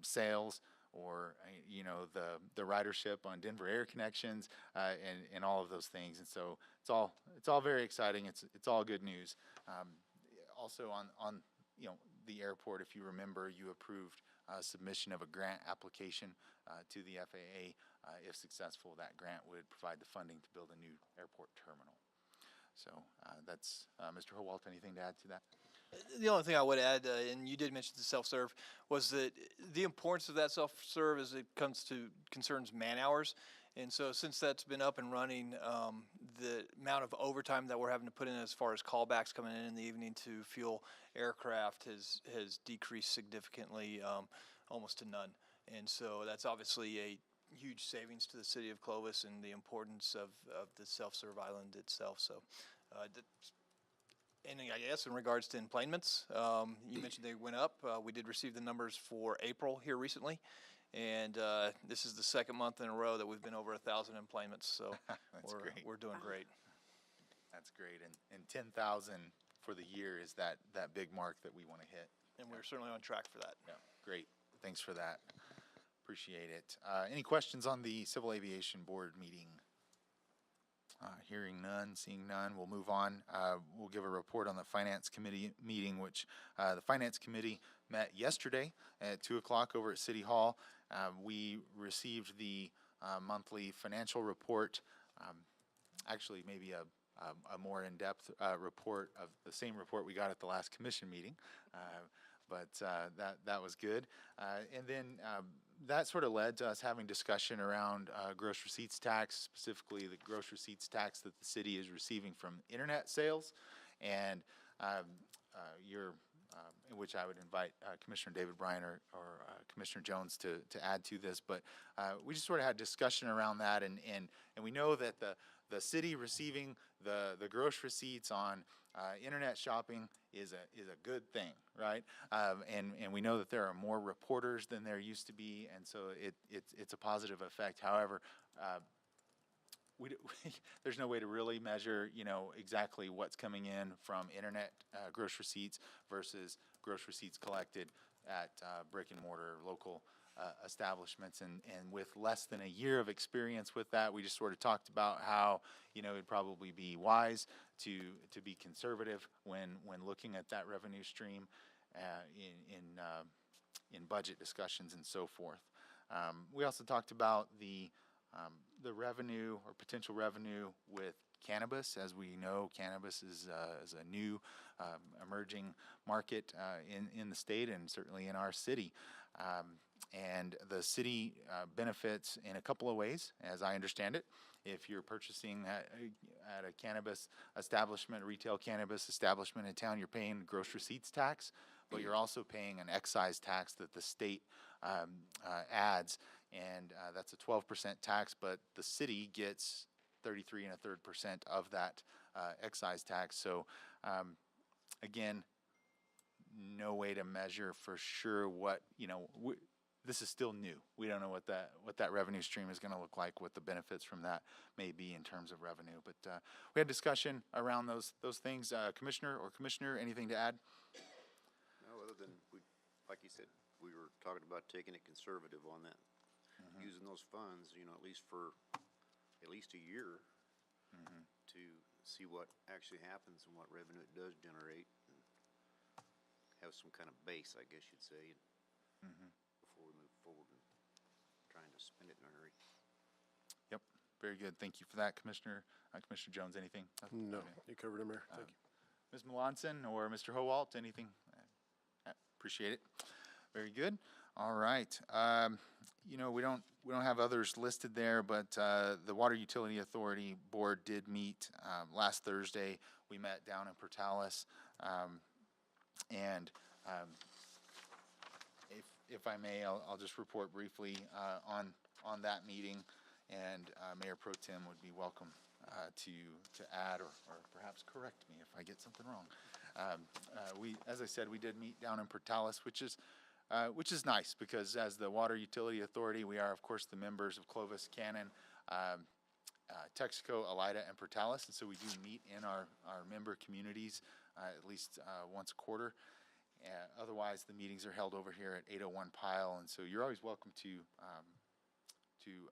sales, or the ridership on Denver Air Connections, and all of those things. And so it's all very exciting. It's all good news. Also on the airport, if you remember, you approved submission of a grant application to the FAA. If successful, that grant would provide the funding to build a new airport terminal. So that's Mr. Howalt. Anything to add to that? The only thing I would add, and you did mention the self-serve, was that the importance of that self-serve as it comes to concerns man-hours. And so since that's been up and running, the amount of overtime that we're having to put in as far as callbacks coming in the evening to fuel aircraft has decreased significantly, almost to none. And so that's obviously a huge savings to the city of Clovis and the importance of the self-serve island itself. So and I guess in regards to emplanements, you mentioned they went up. We did receive the numbers for April here recently, and this is the second month in a row that we've been over 1,000 emplanements. So we're doing great. That's great, and 10,000 for the year is that big mark that we want to hit. And we're certainly on track for that. Yeah, great. Thanks for that. Appreciate it. Any questions on the Civil Aviation Board meeting? Hearing none, seeing none, we'll move on. We'll give a report on the Finance Committee meeting, which the Finance Committee met yesterday at 2 o'clock over at City Hall. We received the monthly financial report, actually maybe a more in-depth report of the same report we got at the last commission meeting, but that was good. And then that sort of led to us having discussion around gross receipts tax, specifically the gross receipts tax that the city is receiving from internet sales, and in which I would invite Commissioner David Bryan or Commissioner Jones to add to this. But we just sort of had discussion around that, and we know that the city receiving the gross receipts on internet shopping is a good thing, right? And we know that there are more reporters than there used to be, and so it's a positive effect. However, there's no way to really measure, exactly what's coming in from internet gross receipts versus gross receipts collected at brick and mortar local establishments. And with less than a year of experience with that, we just sort of talked about how it'd probably be wise to be conservative when looking at that revenue stream in budget discussions and so forth. We also talked about the revenue or potential revenue with cannabis. As we know, cannabis is a new emerging market in the state and certainly in our city. And the city benefits in a couple of ways, as I understand it. If you're purchasing at a cannabis establishment, a retail cannabis establishment in town, you're paying gross receipts tax, but you're also paying an excise tax that the state adds, and that's a 12% tax, but the city gets 33 1/3% of that excise tax. So again, no way to measure for sure what, this is still new. We don't know what that revenue stream is going to look like, what the benefits from that may be in terms of revenue. But we had discussion around those things. Commissioner, anything to add? No, other than, like you said, we were talking about taking it conservative on that, using those funds, at least for at least a year to see what actually happens and what revenue it does generate, and have some kind of base, I guess you'd say, before we move forward and trying to spend it in a hurry. Yep, very good. Thank you for that, Commissioner. Commissioner Jones, anything? No, Okay. you covered it, Mayor. Thank you. Ms. Melanson or Mr. Howalt, anything? Appreciate it. Very good. All right. We don't have others listed there, but the Water Utility Authority Board did meet last Thursday. We met down in Portales, and if I may, I'll just report briefly on that meeting, and Mayor Pro Tem would be welcome to add or perhaps correct me if I get something wrong. As I said, we did meet down in Portales, which is nice because as the Water Utility Authority, we are of course the members of Clovis, Cannon, Texaco, Elida, and Portales, and so we do meet in our member communities at least once a quarter. Otherwise, the meetings are held over here at 801 Pyle, and so you're always welcome to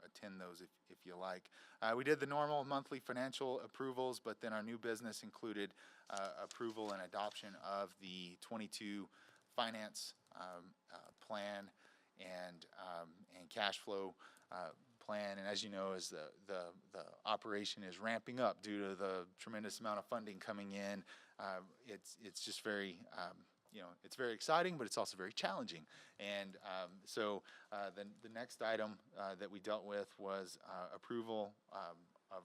attend those if you like. We did the normal monthly financial approvals, but then our new business included approval and adoption of the 22 finance plan and cash flow plan. And as you know, as the operation is ramping up due to the tremendous amount of funding coming in, it's just very it's very exciting, but it's also very challenging. And so the next item that we dealt with was approval of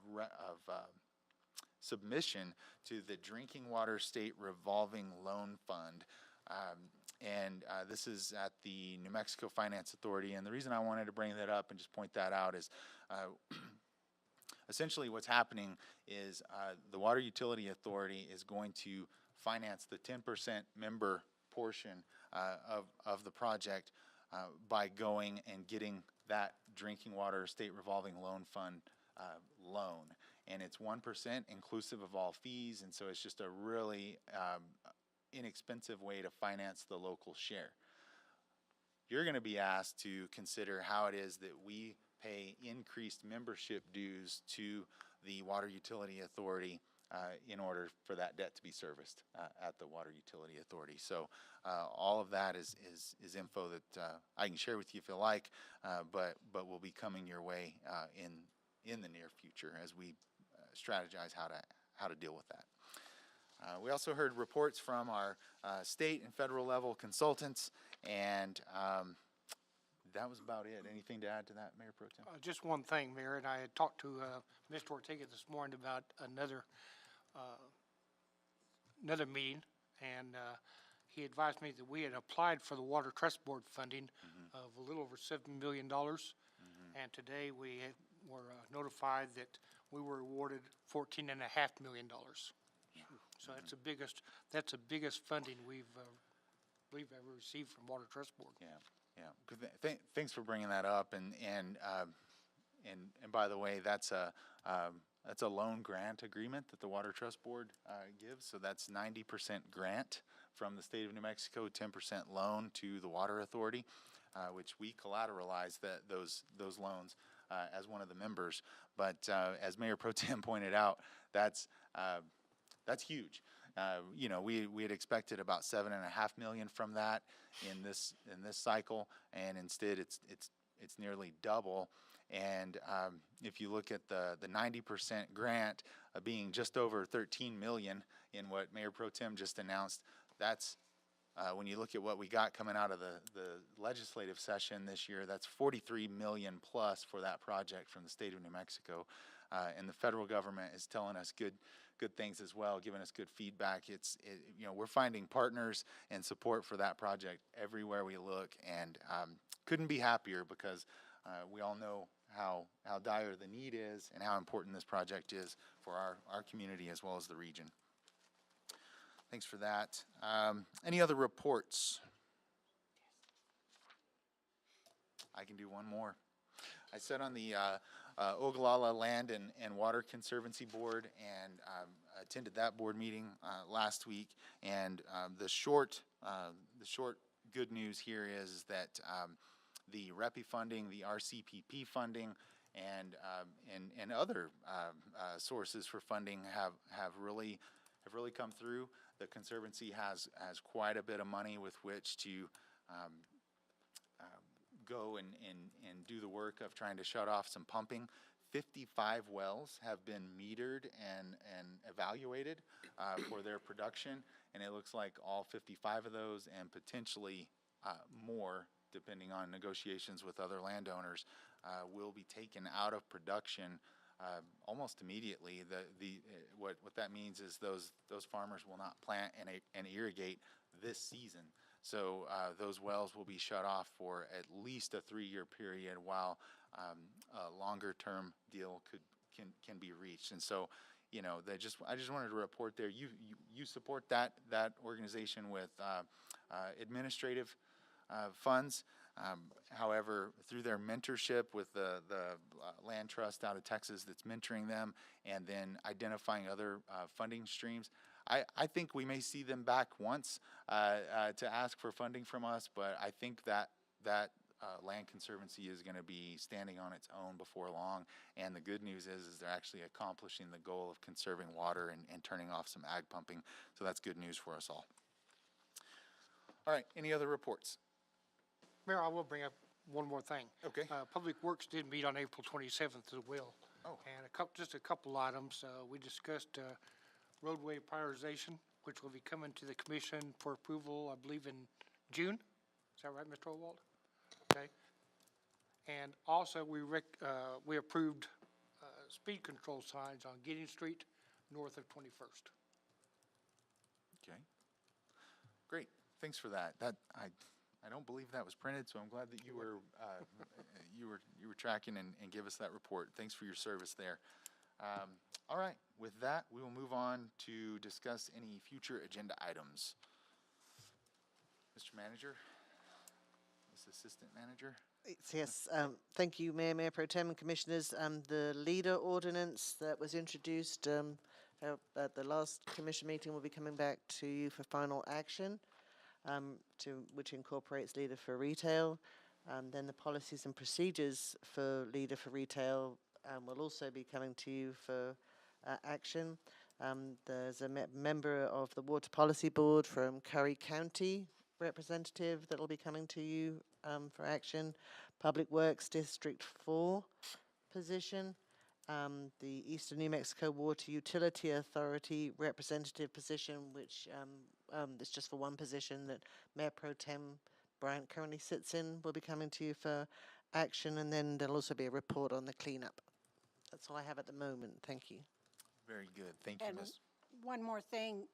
submission to the Drinking Water State Revolving Loan Fund. And this is at the New Mexico Finance Authority. And the reason I wanted to bring that up and just point that out is essentially what's happening is the Water Utility Authority is going to finance the 10% member portion of the project by going and getting that Drinking Water State Revolving Loan Fund loan. And it's 1% inclusive of all fees, and so it's just a really inexpensive way to finance the local share. You're going to be asked to consider how it is that we pay increased membership dues to the Water Utility Authority in order for that debt to be serviced at the Water Utility Authority. So all of that is info that I can share with you if you like, but will be coming your way in the near future as we strategize how to deal with that. We also heard reports from our state and federal level consultants, and that was about it. Anything to add to that, Mayor Pro Tem? Just one thing, Mayor, and I had talked to Mr. Ortega this morning about another meeting, and he advised me that we had applied for the Water Trust Board funding of a little over $7 million, and today we were notified that we were awarded $14.5 million. So that's the biggest funding we've ever received from Water Trust Board. Yeah. Thanks for bringing that up. And by the way, that's a loan grant agreement that the Water Trust Board gives. So that's 90% grant from the state of New Mexico, 10% loan to the Water Authority, which we collateralize those loans as one of the members. But as Mayor Pro Tem pointed out, that's huge. We had expected about $7.5 million from that in this cycle, and instead it's nearly double. And if you look at the 90% grant being just over 13 million in what Mayor Pro Tem just announced, that's when you look at what we got coming out of the legislative session this year, that's 43 million plus for that project from the state of New Mexico. And the federal government is telling us good things as well, giving us good feedback. We're finding partners and support for that project everywhere we look, and couldn't be happier because we all know how dire the need is and how important this project is for our community as well as the region. Thanks for that. Any other reports? I can do one more. I sat on the Ogallala Land and Water Conservancy Board and attended that board meeting last week. And the short good news here is that the REPI funding, the RCPP funding, and other sources for funding have really come through. The Conservancy has quite a bit of money with which to go and do the work of trying to shut off some pumping. 55 wells have been metered and evaluated for their production, and it looks like all 55 of those and potentially more, depending on negotiations with other landowners, will be taken out of production almost immediately. What that means is those farmers will not plant and irrigate this season. So those wells will be shut off for at least a 3-year period, while a longer-term deal can be reached. And so, I just wanted to report there. You support that organization with administrative funds. However, through their mentorship with the land trust out of Texas that's mentoring them, and then identifying other funding streams, I think we may see them back once to ask for funding from us, but I think that Land Conservancy is going to be standing on its own before long. And the good news is they're actually accomplishing the goal of conserving water and turning off some ag pumping. So that's good news for us all. All right, any other reports? Mayor, I will bring up one more thing. Okay. Public Works did meet on April 27th as well. Oh. And just a couple items. We discussed roadway prioritization, which will be coming to the commission for approval, I believe, in June. Is that right, Mr. Owald? Okay. And also, we approved speed control signs on Giddings Street north of 21st. Okay. Great. Thanks for that. I don't believe that was printed, so I'm glad that you were tracking and give us that report. Thanks for your service there. All right. With that, we will move on to discuss any future agenda items. Mr. Manager, Ms. Assistant Manager. Yes, thank you, Mayor Pro Tem and Commissioners. The leader ordinance that was introduced at the last commission meeting will be coming back to you for final action, which incorporates leader for retail. Then the policies and procedures for leader for retail will also be coming to you for action. There's a member of the Water Policy Board from Curry County representative that will be coming to you for action. Public Works District 4 position. The Eastern New Mexico Water Utility Authority representative position, which is just for one position that Mayor Pro Tem Bryant currently sits in, will be coming to you for action. And then there'll also be a report on the cleanup. That's all I have at the moment. Thank you. Very good. Thank you, And Ms. one more thing,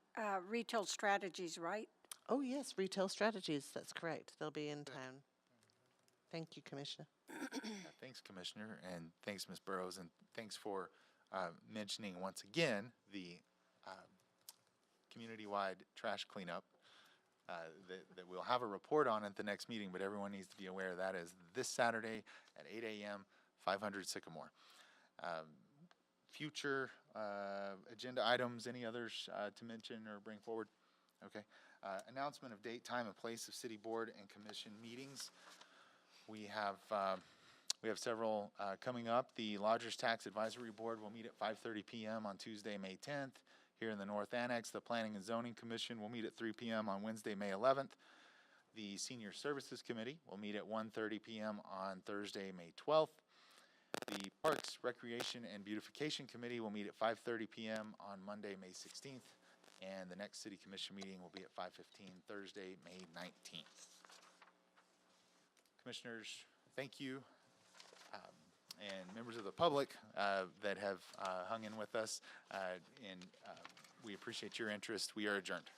retail strategies, right? Oh, yes, retail strategies. That's correct. They'll be in town. Thank you, Commissioner. Thanks, Commissioner, and thanks, Ms. Burrows, and thanks for mentioning once again the community-wide trash cleanup that we'll have a report on at the next meeting, but everyone needs to be aware that is this Saturday at 8 a.m., 500 Sycamore. Future agenda items, any others to mention or bring forward? Okay. Announcement of date, time, and place of city board and commission meetings. We have several coming up. The Lodgers Tax Advisory Board will meet at 5:30 p.m. on Tuesday, May 10th here in the North Annex. The Planning and Zoning Commission will meet at 3 p.m. on Wednesday, May 11th. The Senior Services Committee will meet at 1:30 p.m. on Thursday, May 12th. The Parks, Recreation, and Beautification Committee will meet at 5:30 p.m. on Monday, May 16th, and the next City Commission meeting will be at 5:15 Thursday, May 19th. Commissioners, thank you. And members of the public that have hung in with us, and we appreciate your interest. We are adjourned.